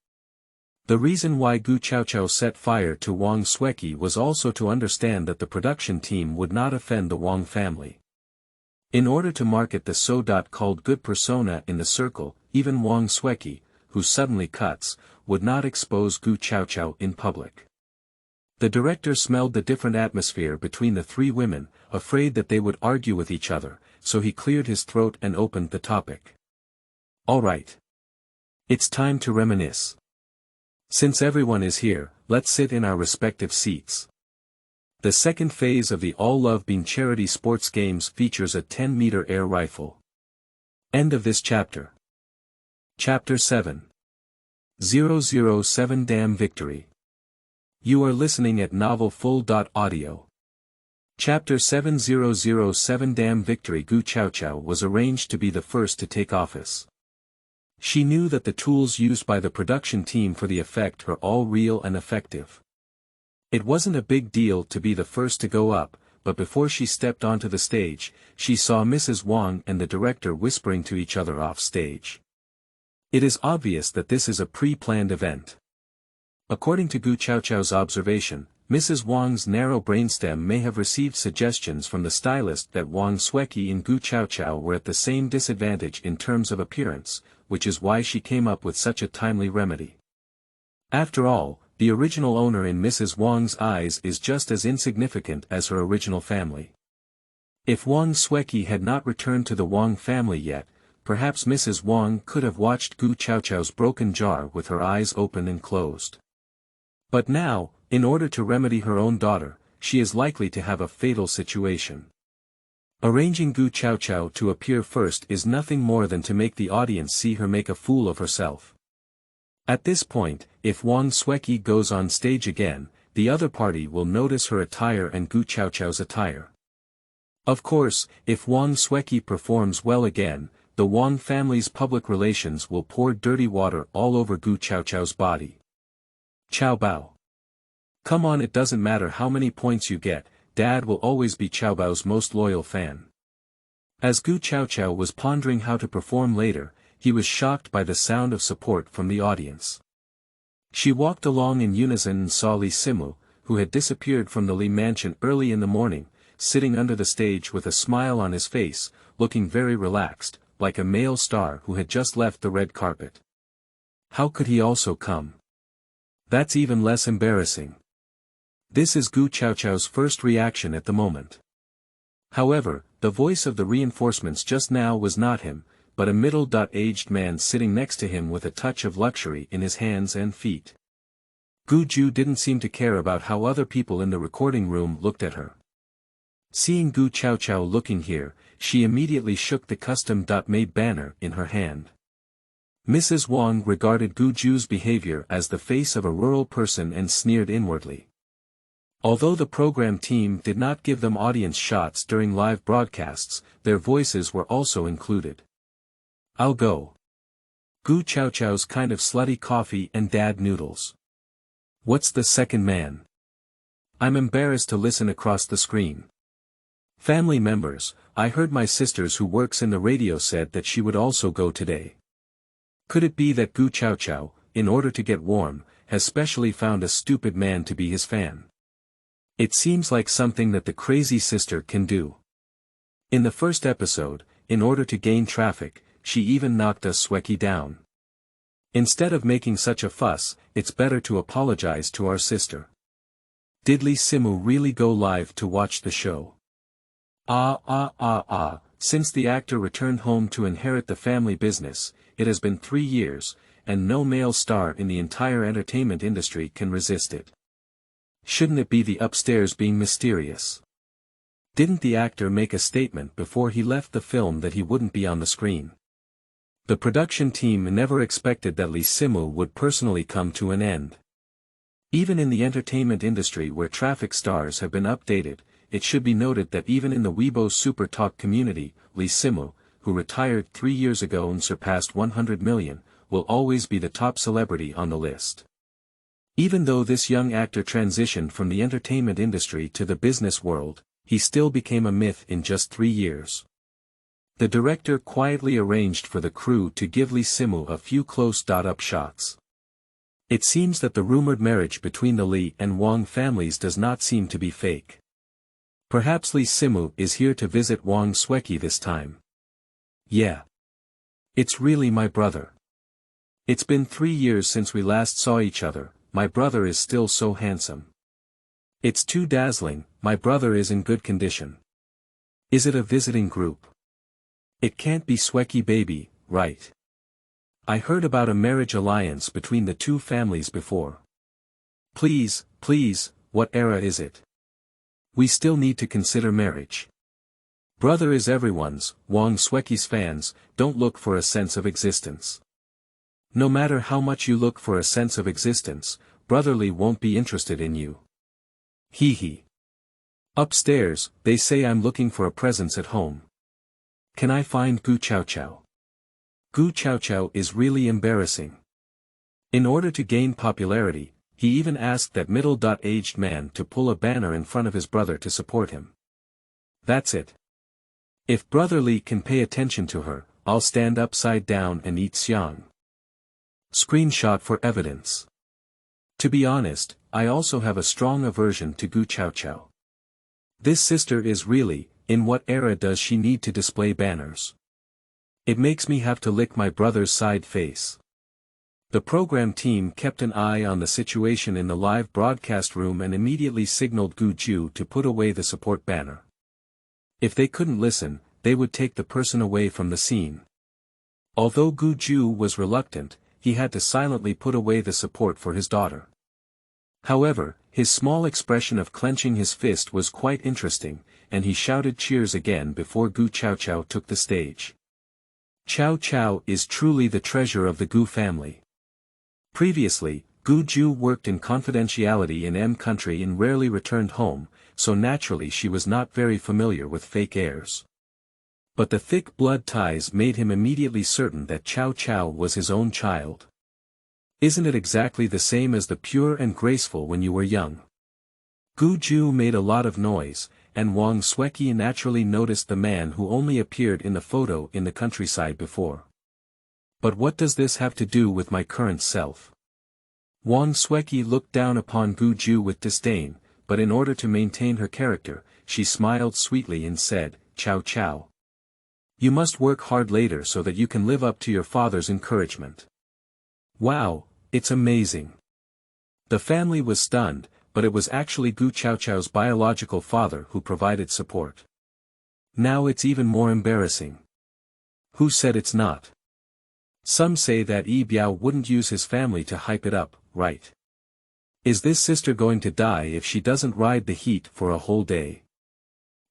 The reason why Gu Chaochao set fire to Wang Swecki was also to understand that the production team would not offend the Wang family. In order to market the so-called good persona in the circle, even Wang Swecki, who suddenly cuts, would not expose Gu Chaochao in public. The director smelled the different atmosphere between the three women, afraid that they would argue with each other, so he cleared his throat and opened the topic. All right. It's time to reminisce. Since everyone is here, let's sit in our respective seats. The second phase of the All Love Bean Charity Sports Games features a 10-meter air rifle. End of this chapter. Chapter 7. 007 Dam Victory. You are listening at novelfull.audio. Chapter 7007 Dam Victory. Gu Chaochao was arranged to be the first to take office. She knew that the tools used by the production team for the effect are all real and effective. It wasn't a big deal to be the first to go up, but before she stepped onto the stage, she saw Mrs. Wang and the director whispering to each other off stage. It is obvious that this is a pre-planned event. According to Gu Chaochao's observation, Mrs. Wang's narrow brainstem may have received suggestions from the stylist that Wang Swecki and Gu Chaochao were at the same disadvantage in terms of appearance, which is why she came up with such a timely remedy. After all, the original owner in Mrs. Wang's eyes is just as insignificant as her original family. If Wang Swecki had not returned to the Wang family yet, perhaps Mrs. Wang could have watched Gu Chaochao's broken jar with her eyes open and closed. But now, in order to remedy her own daughter, she is likely to have a fatal situation. Arranging Gu Chaochao to appear first is nothing more than to make the audience see her make a fool of herself. At this point, if Wang Sueki goes on stage again, the other party will notice her attire and Gu Chaochao's attire. Of course, if Wang Sueki performs well again, the Wang family's public relations will pour dirty water all over Gu Chaochao's body. Chao Bao. Come on, it doesn't matter how many points you get, Dad will always be Chao Bao's most loyal fan. As Gu Chaochao was pondering how to perform later, he was shocked by the sound of support from the audience. She walked along in unison and saw Li Simu, who had disappeared from the Li mansion early in the morning, sitting under the stage with a smile on his face, looking very relaxed, like a male star who had just left the red carpet. How could he also come? That's even less embarrassing. This is Gu Chaochao's first reaction at the moment. However, the voice of the reinforcements just now was not him, but a middle-aged man sitting next to him with a touch of luxury in his hands and feet. Gu Ju didn't seem to care about how other people in the recording room looked at her. Seeing Gu Chaochao looking here, she immediately shook the custom-made banner in her hand. Mrs. Wang regarded Gu Ju's behavior as the face of a rural person and sneered inwardly. Although the program team did not give them audience shots during live broadcasts, their voices were also included. I'll go. Gu Chaochao's kind of slutty coffee and dad noodles. What's the second man? I'm embarrassed to listen across the screen. Family members, I heard my sisters who works in the radio said that she would also go today. Could it be that Gu Chaochao, in order to get warm, has specially found a stupid man to be his fan? It seems like something that the crazy sister can do. In the first episode, in order to gain traffic, she even knocked us Sueki down. Instead of making such a fuss, it's better to apologize to our sister. Did Li Simu really go live to watch the show? Since the actor returned home to inherit the family business, it has been 3 years, and no male star in the entire entertainment industry can resist it. Shouldn't it be the upstairs being mysterious? Didn't the actor make a statement before he left the film that he wouldn't be on the screen? The production team never expected that Li Simu would personally come to an end. Even in the entertainment industry where traffic stars have been updated, it should be noted that even in the Weibo Super Talk community, Li Simu, who retired 3 years ago and surpassed 100 million, will always be the top celebrity on the list. Even though this young actor transitioned from the entertainment industry to the business world, he still became a myth in just 3 years. The director quietly arranged for the crew to give Li Simu a few close-up shots. It seems that the rumored marriage between the Li and Wang families does not seem to be fake. Perhaps Li Simu is here to visit Wang Sueki this time. Yeah. It's really my brother. It's been 3 years since we last saw each other. My brother is still so handsome. It's too dazzling, my brother is in good condition. Is it a visiting group? It can't be Sueki baby, right? I heard about a marriage alliance between the two families before. Please, what era is it? We still need to consider marriage. Brother is everyone's, Wang Sueki's fans, don't look for a sense of existence. No matter how much you look for a sense of existence, brotherly won't be interested in you. Hee. Upstairs, they say I'm looking for a presence at home. Can I find Gu Chaochao? Gu Chaochao is really embarrassing. In order to gain popularity, he even asked that middle-aged man to pull a banner in front of his brother to support him. That's it. If brotherly can pay attention to her, I'll stand upside down and eat xiang. Screenshot for evidence. To be honest, I also have a strong aversion to Gu Chaochao. This sister is really, in what era does she need to display banners? It makes me have to lick my brother's side face. The program team kept an eye on the situation in the live broadcast room and immediately signaled Gu Ju to put away the support banner. If they couldn't listen, they would take the person away from the scene. Although Gu Ju was reluctant, he had to silently put away the support for his daughter. However, His small expression of clenching his fist was quite interesting, and he shouted cheers again before Gu Chaochao took the stage. Chaochao is truly the treasure of the Gu family. Previously, Gu Ju worked in confidentiality in M country and rarely returned home, so naturally she was not very familiar with fake heirs. But the thick blood ties made him immediately certain that Chaochao was his own child. Isn't it exactly the same as the pure and graceful when you were young? Gu Ju made a lot of noise, and Wang Sueki naturally noticed the man who only appeared in the photo in the countryside before. But what does this have to do with my current self? Wang Sueki looked down upon Gu Ju with disdain, but in order to maintain her character, she smiled sweetly and said, "Chaochao. You must work hard later so that you can live up to your father's encouragement." Wow, it's amazing. The family was stunned, but it was actually Gu Chaochao's biological father who provided support. Now it's even more embarrassing. Who said it's not? Some say that Yi Biao wouldn't use his family to hype it up, right? Is this sister going to die if she doesn't ride the heat for a whole day?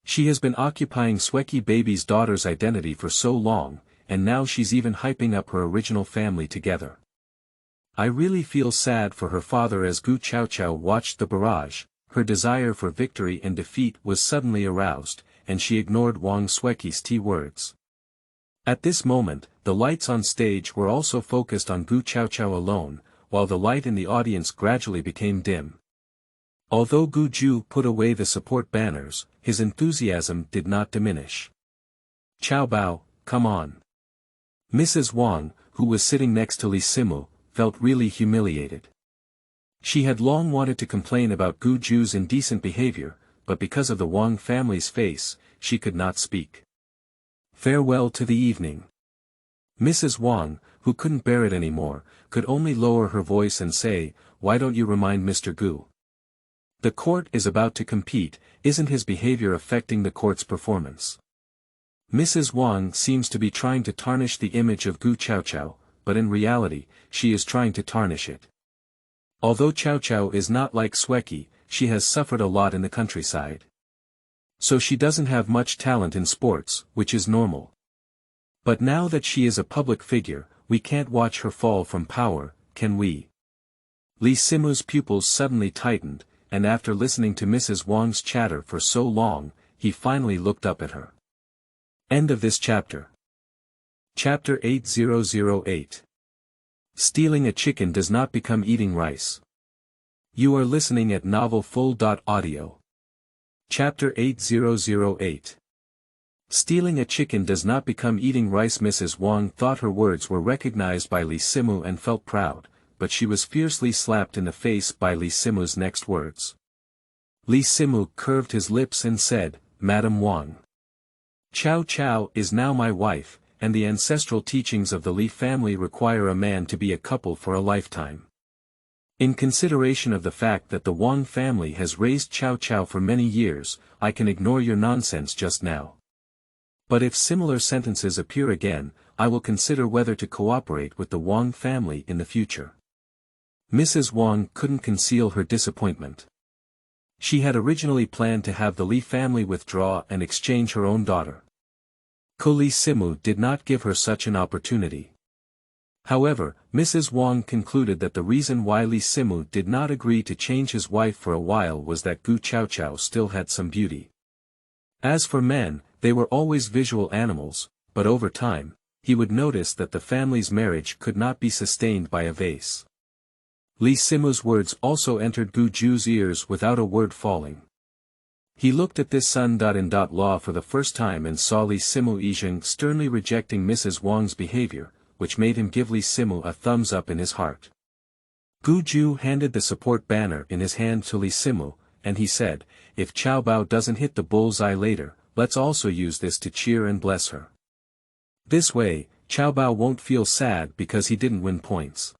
She has been occupying Sueki baby's daughter's identity for so long, and now she's even hyping up her original family together. I really feel sad for her father. As Gu Chaochao watched the barrage, her desire for victory and defeat was suddenly aroused, and she ignored Wang Sueki's words. At this moment, the lights on stage were also focused on Gu Chaochao alone, while the light in the audience gradually became dim. Although Gu Ju put away the support banners, his enthusiasm did not diminish. "Chao Bao, come on." Mrs. Wang, who was sitting next to Li Simu, felt really humiliated. She had long wanted to complain about Gu Ju's indecent behavior, but because of the Wang family's face, she could not speak. Farewell to the evening. Mrs. Wang, who couldn't bear it anymore, could only lower her voice and say, "Why don't you remind Mr. Gu? The court is about to compete, isn't his behavior affecting the court's performance?" Mrs. Wang seems to be trying to tarnish the image of Gu Chaochao, but in reality, she is trying to tarnish it. Although Chaochao is not like Sueki, she has suffered a lot in the countryside. So she doesn't have much talent in sports, which is normal. But now that she is a public figure, we can't watch her fall from power, can we? Li Simu's pupils suddenly tightened, and after listening to Mrs. Wang's chatter for so long, he finally looked up at her. End of this chapter. Chapter 8008. Stealing a chicken does not become eating rice. You are listening at novelfull.audio. Chapter 8008. Stealing a chicken does not become eating rice. Mrs. Wang thought her words were recognized by Li Simu and felt proud, but she was fiercely slapped in the face by Li Simu's next words. Li Simu curved his lips and said, "Madam Wang. Chaochao is now my wife, and the ancestral teachings of the Li family require a man to be a couple for a lifetime. In consideration of the fact that the Wang family has raised Chaochao for many years, I can ignore your nonsense just now. But if similar sentences appear again, I will consider whether to cooperate with the Wang family in the future." Mrs. Wang couldn't conceal her disappointment. She had originally planned to have the Li family withdraw and exchange her own daughter. Li Simu did not give her such an opportunity. However, Mrs. Wang concluded that the reason why Li Simu did not agree to change his wife for a while was that Gu Chaochao still had some beauty. As for men, they were always visual animals, but over time, he would notice that the family's marriage could not be sustained by a vase. Li Simu's words also entered Gu Ju's ears without a word falling. He looked at this son-in-law for the first time and saw Li Simu Yizheng sternly rejecting Mrs. Wang's behavior, which made him give Li Simu a thumbs up in his heart. Gu Ju handed the support banner in his hand to Li Simu, and he said, "If Chao Bao doesn't hit the bullseye later, let's also use this to cheer and bless her. This way, Chao Bao won't feel sad because he didn't win points."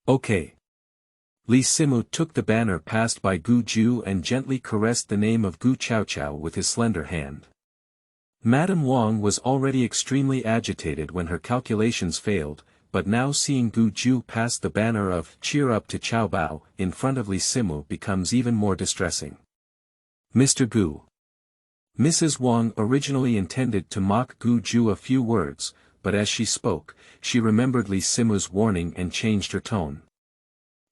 "Okay." Li Simu took the banner passed by Gu Ju and gently caressed the name of Gu Chaochao with his slender hand. Madame Wang was already extremely agitated when her calculations failed, but now seeing Gu Ju pass the banner of "Cheer Up to Chao Bao" in front of Li Simu becomes even more distressing. Mr. Gu. Mrs. Wang originally intended to mock Gu Ju a few words, but as she spoke, she remembered Li Simu's warning and changed her tone.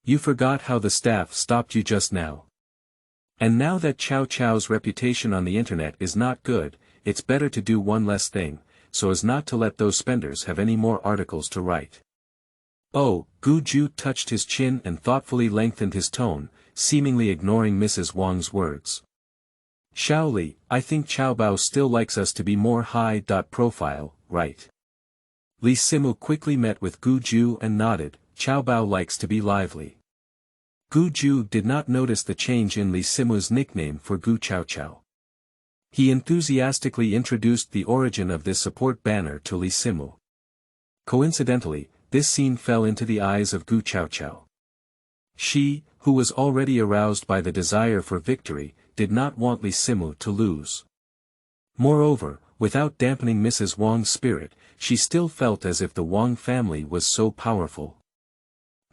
You forgot how the staff stopped you just now. And now that Chao Chao's reputation on the internet is not good, it's better to do one less thing, so as not to let those spenders have any more articles to write. Oh, Gu Ju touched his chin and thoughtfully lengthened his tone, seemingly ignoring Mrs. Wang's words. Shaoli, I think Chao Bao still likes us to be more high-profile, right? Li Simu quickly met with Gu Ju and nodded. Chao Bao likes to be lively. Gu Ju did not notice the change in Li Simu's nickname for Gu Chaochao. He enthusiastically introduced the origin of this support banner to Li Simu. Coincidentally, this scene fell into the eyes of Gu Chaochao. She, who was already aroused by the desire for victory, did not want Li Simu to lose. Moreover, without dampening Mrs. Wang's spirit, she still felt as if the Wang family was so powerful.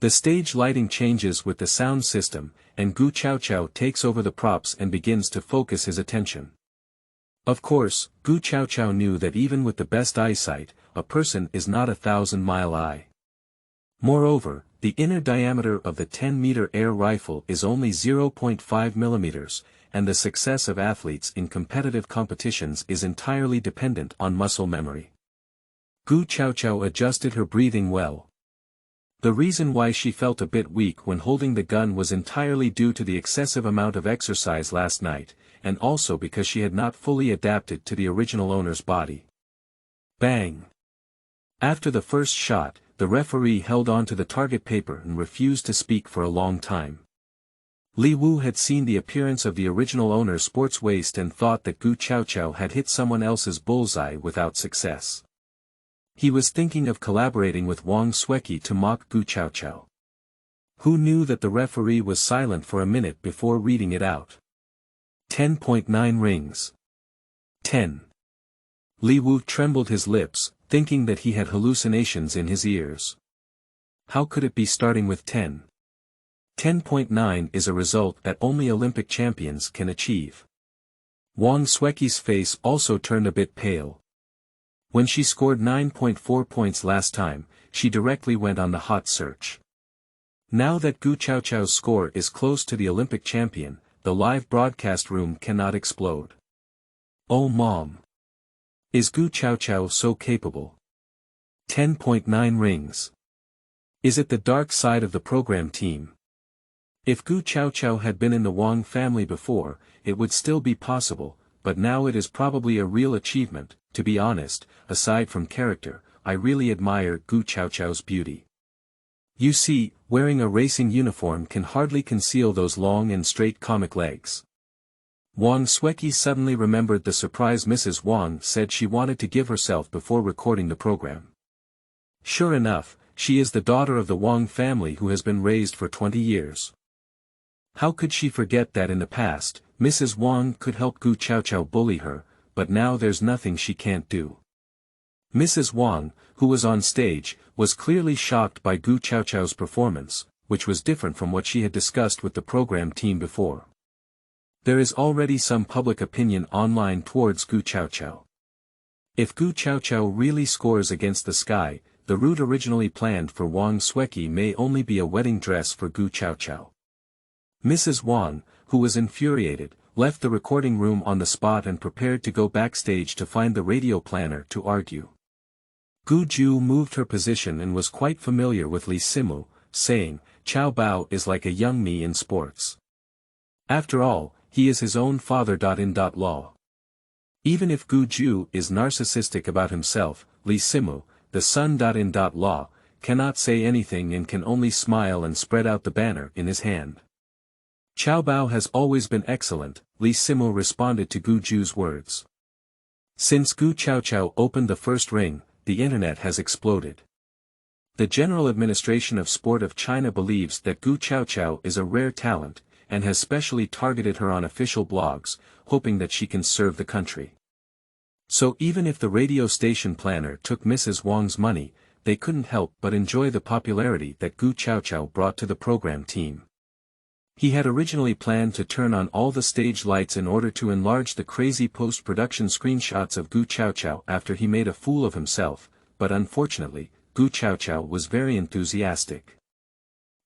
The stage lighting changes with the sound system, and Gu Chaochao takes over the props and begins to focus his attention. Of course, Gu Chaochao knew that even with the best eyesight, a person is not 1,000-mile eye. Moreover, the inner diameter of the 10-meter air rifle is only 0.5 millimeters, and the success of athletes in competitive competitions is entirely dependent on muscle memory. Gu Chaochao adjusted her breathing well. The reason why she felt a bit weak when holding the gun was entirely due to the excessive amount of exercise last night, and also because she had not fully adapted to the original owner's body. Bang! After the first shot, the referee held on to the target paper and refused to speak for a long time. Li Wu had seen the appearance of the original owner's sports waist and thought that Gu Chaochao had hit someone else's bullseye without success. He was thinking of collaborating with Wang Sueki to mock Gu Chaochao. Who knew that the referee was silent for a minute before reading it out? 10.9 rings. 10. Li Wu trembled his lips, thinking that he had hallucinations in his ears. How could it be starting with 10? 10.9 is a result that only Olympic champions can achieve. Wang Sueki's face also turned a bit pale. When she scored 9.4 points last time, she directly went on the hot search. Now that Gu Chaochao's score is close to the Olympic champion, the live broadcast room cannot explode. Oh mom! Is Gu Chaochao so capable? 10.9 rings. Is it the dark side of the program team? If Gu Chaochao had been in the Wang family before, it would still be possible, but now it is probably a real achievement. To be honest, aside from character, I really admire Gu Chaochao's beauty. You see, wearing a racing uniform can hardly conceal those long and straight comic legs. Wang Sueki suddenly remembered the surprise Mrs. Wang said she wanted to give herself before recording the program. Sure enough, she is the daughter of the Wang family who has been raised for 20 years. How could she forget that in the past, Mrs. Wang could help Gu Chaochao bully her, but now there's nothing she can't do. Mrs. Wang, who was on stage, was clearly shocked by Gu Chaochao's performance, which was different from what she had discussed with the program team before. There is already some public opinion online towards Gu Chaochao. If Gu Chaochao really scores against the sky, the route originally planned for Wang Sueki may only be a wedding dress for Gu Chaochao. Mrs. Wang, who was infuriated, left the recording room on the spot and prepared to go backstage to find the radio planner to argue. Gu Ju moved her position and was quite familiar with Li Simu, saying, Chao Bao is like a young me in sports. After all, he is his own father. Law. Even if Gu Ju is narcissistic about himself, Li Simu, the son. Law, cannot say anything and can only smile and spread out the banner in his hand. Chao Bao has always been excellent, Li Simu responded to Gu Ju's words. Since Gu Chaochao opened the first ring, the internet has exploded. The General Administration of Sport of China believes that Gu Chaochao is a rare talent, and has specially targeted her on official blogs, hoping that she can serve the country. So even if the radio station planner took Mrs. Wang's money, they couldn't help but enjoy the popularity that Gu Chaochao brought to the program team. He had originally planned to turn on all the stage lights in order to enlarge the crazy post-production screenshots of Gu Chaochao after he made a fool of himself, but unfortunately, Gu Chaochao was very enthusiastic.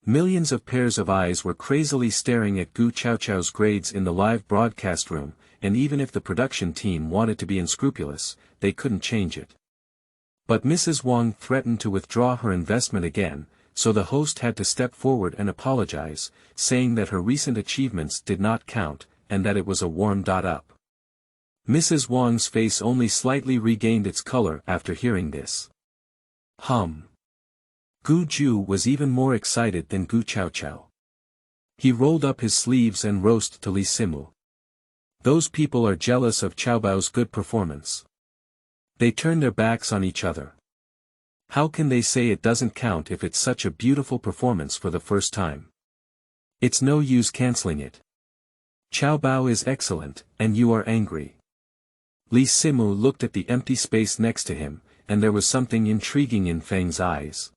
Millions of pairs of eyes were crazily staring at Gu Chaochao's grades in the live broadcast room, and even if the production team wanted to be unscrupulous, they couldn't change it. But Mrs. Wang threatened to withdraw her investment again, so the host had to step forward and apologize, saying that her recent achievements did not count, and that it was a warm-up. Mrs. Wang's face only slightly regained its color after hearing this. Gu Ju was even more excited than Gu Chaochao. He rolled up his sleeves and roasted to Li Simu. Those people are jealous of Chaobao's good performance. They turn their backs on each other. How can they say it doesn't count if it's such a beautiful performance for the first time? It's no use canceling it. Chaobao is excellent, and you are angry. Li Simu looked at the empty space next to him, and there was something intriguing in Feng's eyes.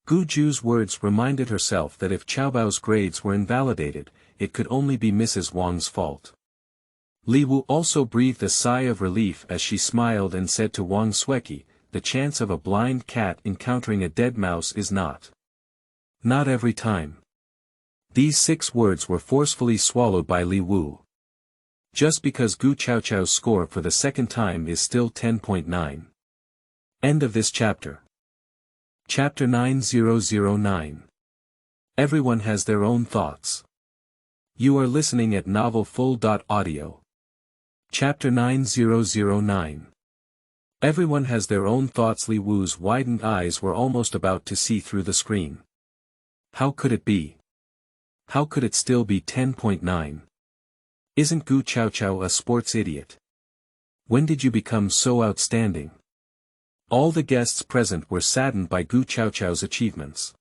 Gu Ju's words reminded herself that if Chaobao's grades were invalidated, it could only be Mrs. Wang's fault. Li Wu also breathed a sigh of relief as she smiled and said to Wang Sueki, "The chance of a blind cat encountering a dead mouse is not every time." These 6 words were forcefully swallowed by Li Wu. Just because Gu Chaochao's score for the second time is still 10.9. End of this chapter. Chapter 9009. Everyone has their own thoughts. You are listening at novelfull.audio. Chapter 9009. Everyone has their own thoughts. Li Wu's widened eyes were almost about to see through the screen. How could it be? How could it still be 10.9? Isn't Gu Chaochao a sports idiot? When did you become so outstanding? All the guests present were saddened by Gu Chaochao's achievements.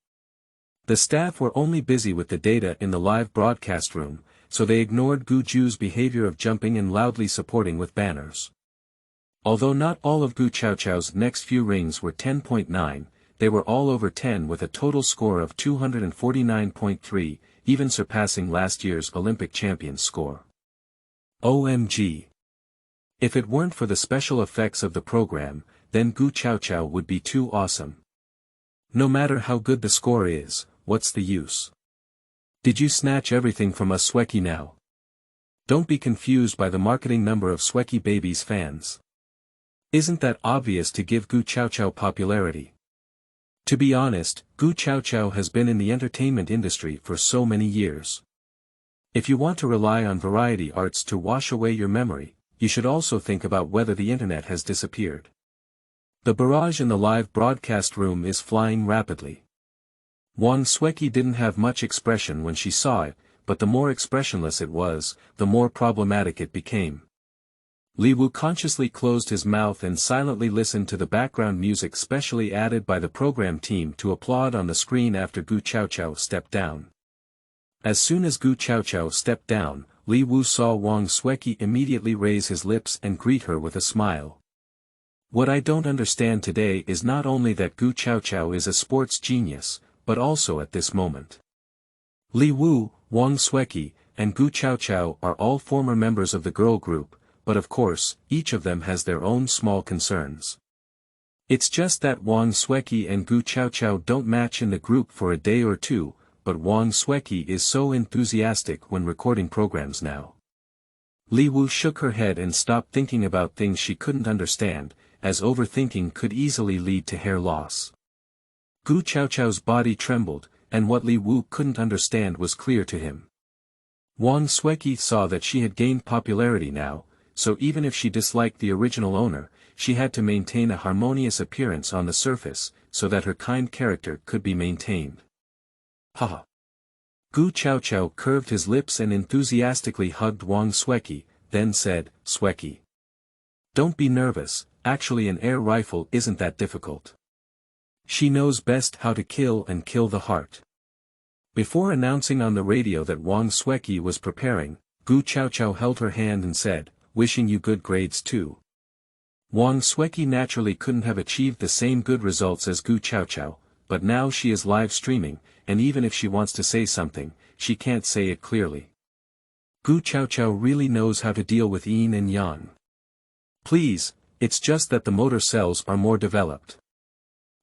The staff were only busy with the data in the live broadcast room, so they ignored Gu Ju's behavior of jumping and loudly supporting with banners. Although not all of Gu Chaochao's next few rings were 10.9, they were all over 10 with a total score of 249.3, even surpassing last year's Olympic champions' score. OMG! If it weren't for the special effects of the program, then Gu Chaochao would be too awesome. No matter how good the score is, what's the use? Did you snatch everything from us Sueki now? Don't be confused by the marketing number of Sueki Baby's fans. Isn't that obvious to give Gu Chaochao popularity? To be honest, Gu Chaochao has been in the entertainment industry for so many years. If you want to rely on variety arts to wash away your memory, you should also think about whether the internet has disappeared. The barrage in the live broadcast room is flying rapidly. Wang Sueki didn't have much expression when she saw it, but the more expressionless it was, the more problematic it became. Li Wu consciously closed his mouth and silently listened to the background music specially added by the program team to applaud on the screen after Gu Chaochao stepped down. As soon as Gu Chaochao stepped down, Li Wu saw Wang Sueki immediately raise his lips and greet her with a smile. What I don't understand today is not only that Gu Chaochao is a sports genius, but also at this moment. Li Wu, Wang Sueki, and Gu Chaochao are all former members of the girl group, but of course, each of them has their own small concerns. It's just that Wang Sueki and Gu Chaochao don't match in the group for a day or two, but Wang Sueki is so enthusiastic when recording programs now. Li Wu shook her head and stopped thinking about things she couldn't understand, as overthinking could easily lead to hair loss. Gu Chaochao's body trembled, and what Li Wu couldn't understand was clear to him. Wang Sueki saw that she had gained popularity now, so even if she disliked the original owner, she had to maintain a harmonious appearance on the surface, so that her kind character could be maintained. Haha. Gu Chaochao curved his lips and enthusiastically hugged Wang Sueki, then said, "Sueki. Don't be nervous, actually an air rifle isn't that difficult. She knows best how to kill and kill the heart." Before announcing on the radio that Wang Sueki was preparing, Gu Chaochao held her hand and said, "Wishing you good grades too." Wang Sueki naturally couldn't have achieved the same good results as Gu Chaochao, but now she is live streaming, and even if she wants to say something, she can't say it clearly. Gu Chaochao really knows how to deal with yin and yang. Please, it's just that the motor cells are more developed.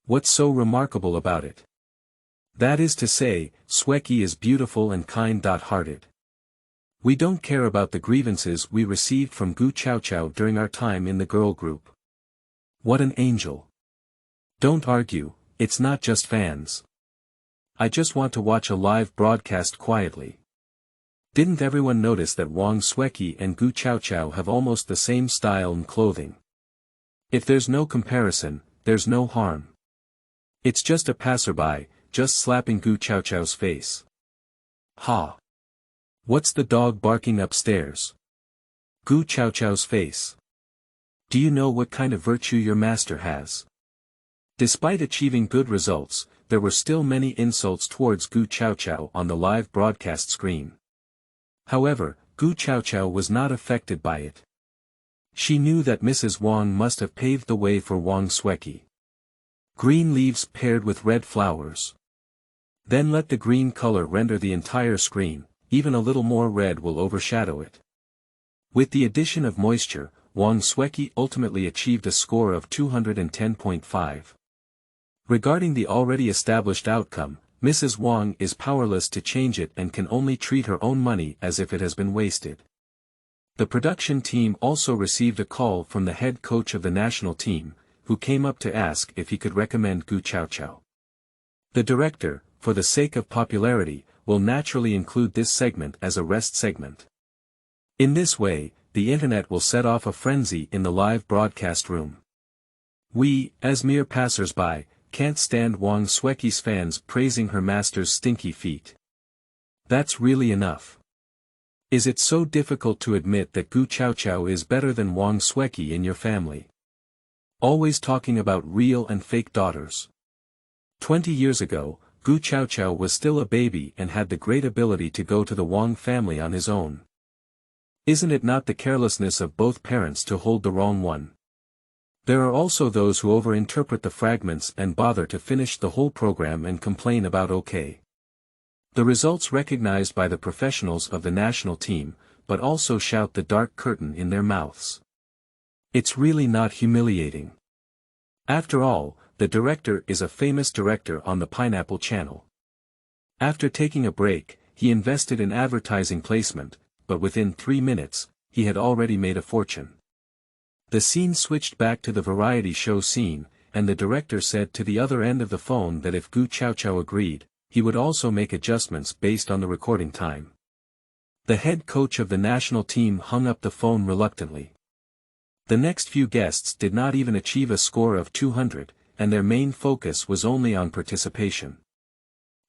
What's so remarkable about it? That is to say, Sueki is beautiful and kind-hearted. We don't care about the grievances we received from Gu Chaochao during our time in the girl group. What an angel. Don't argue, it's not just fans. I just want to watch a live broadcast quietly. Didn't everyone notice that Wang Sueki and Gu Chaochao have almost the same style and clothing? If there's no comparison, there's no harm. It's just a passerby, just slapping Gu Chaochao's face. Ha! What's the dog barking upstairs? Gu Chaochao's face. Do you know what kind of virtue your master has? Despite achieving good results, there were still many insults towards Gu Chaochao on the live broadcast screen. However, Gu Chaochao was not affected by it. She knew that Mrs. Wang must have paved the way for Wang Sueki. Green leaves paired with red flowers. Then let the green color render the entire screen, even a little more red will overshadow it. With the addition of moisture, Wang Sueki ultimately achieved a score of 210.5. Regarding the already established outcome, Mrs. Wang is powerless to change it and can only treat her own money as if it has been wasted. The production team also received a call from the head coach of the national team, who came up to ask if he could recommend Gu Chaochao. The director, for the sake of popularity, will naturally include this segment as a rest segment. In this way, the internet will set off a frenzy in the live broadcast room. We, as mere passers-by, can't stand Wang Sueki's fans praising her master's stinky feet. That's really enough. Is it so difficult to admit that Gu Chaochao is better than Wang Sueki in your family? Always talking about real and fake daughters. 20 years ago, Gu Chaochao was still a baby and had the great ability to go to the Wang family on his own. Isn't it not the carelessness of both parents to hold the wrong one? There are also those who overinterpret the fragments and bother to finish the whole program and complain about okay. The results recognized by the professionals of the national team, but also shout the dark curtain in their mouths. It's really not humiliating. After all, the director is a famous director on the Pineapple Channel. After taking a break, he invested in advertising placement, but within 3 minutes, he had already made a fortune. The scene switched back to the variety show scene, and the director said to the other end of the phone that if Gu Chaochao agreed, he would also make adjustments based on the recording time. The head coach of the national team hung up the phone reluctantly. The next few guests did not even achieve a score of 200, and their main focus was only on participation.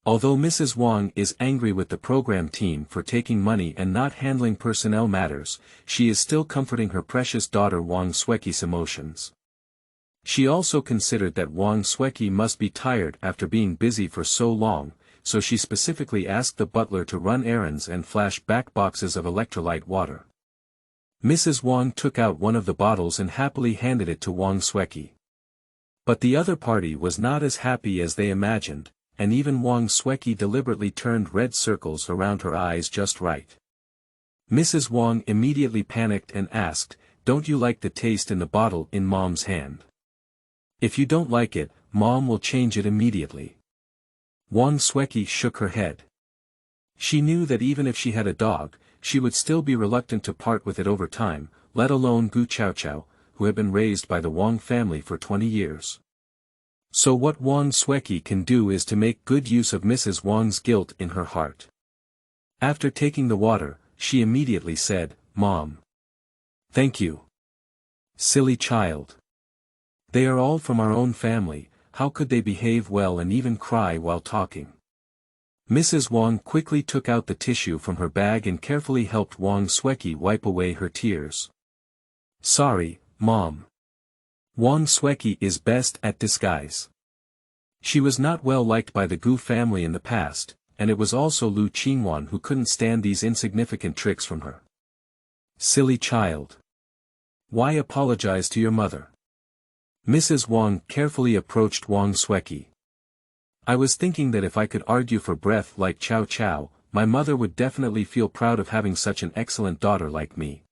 Although Mrs. Wang is angry with the program team for taking money and not handling personnel matters, she is still comforting her precious daughter Wang Sueki's emotions. She also considered that Wang Sueki must be tired after being busy for so long, so she specifically asked the butler to run errands and flash back boxes of electrolyte water. Mrs. Wang took out one of the bottles and happily handed it to Wang Sueki. But the other party was not as happy as they imagined, and even Wang Sueki deliberately turned red circles around her eyes just right. Mrs. Wang immediately panicked and asked, "Don't you like the taste in the bottle in Mom's hand? If you don't like it, Mom will change it immediately." Wang Sueki shook her head. She knew that even if she had a dog, she would still be reluctant to part with it over time, let alone Gu Chaochao, who had been raised by the Wang family for 20 years. So what Wang Sueki can do is to make good use of Mrs. Wang's guilt in her heart. After taking the water, she immediately said, "Mom. Thank you. Silly child. They are all from our own family, how could they behave well and even cry while talking?" Mrs. Wang quickly took out the tissue from her bag and carefully helped Wang Sueki wipe away her tears. "Sorry, Mom. Wang Sueki is best at disguise. She was not well liked by the Gu family in the past, and it was also Lu Qingwan who couldn't stand these insignificant tricks from her. Silly child. Why apologize to your mother? Mrs. Wang carefully approached Wang Sueki. I was thinking that if I could argue for breath like Chaochao, my mother would definitely feel proud of having such an excellent daughter like me.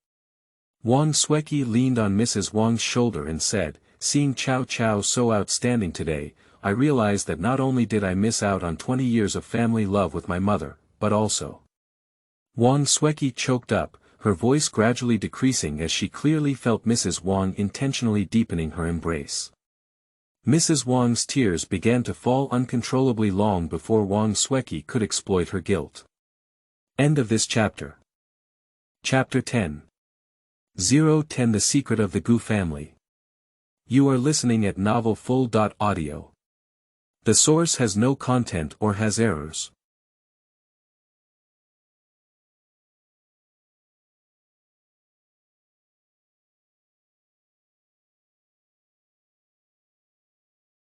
Wang Sueki leaned on Mrs. Wang's shoulder and said, seeing Chaochao so outstanding today, I realized that not only did I miss out on 20 years of family love with my mother, but also. Wang Sueki choked up, her voice gradually decreasing as she clearly felt Mrs. Wang intentionally deepening her embrace. Mrs. Wang's tears began to fall uncontrollably long before Wang Sueki could exploit her guilt. End of this chapter. Chapter 10. 010 The Secret of the Gu Family. You are listening at novelfull.audio. The source has no content or has errors.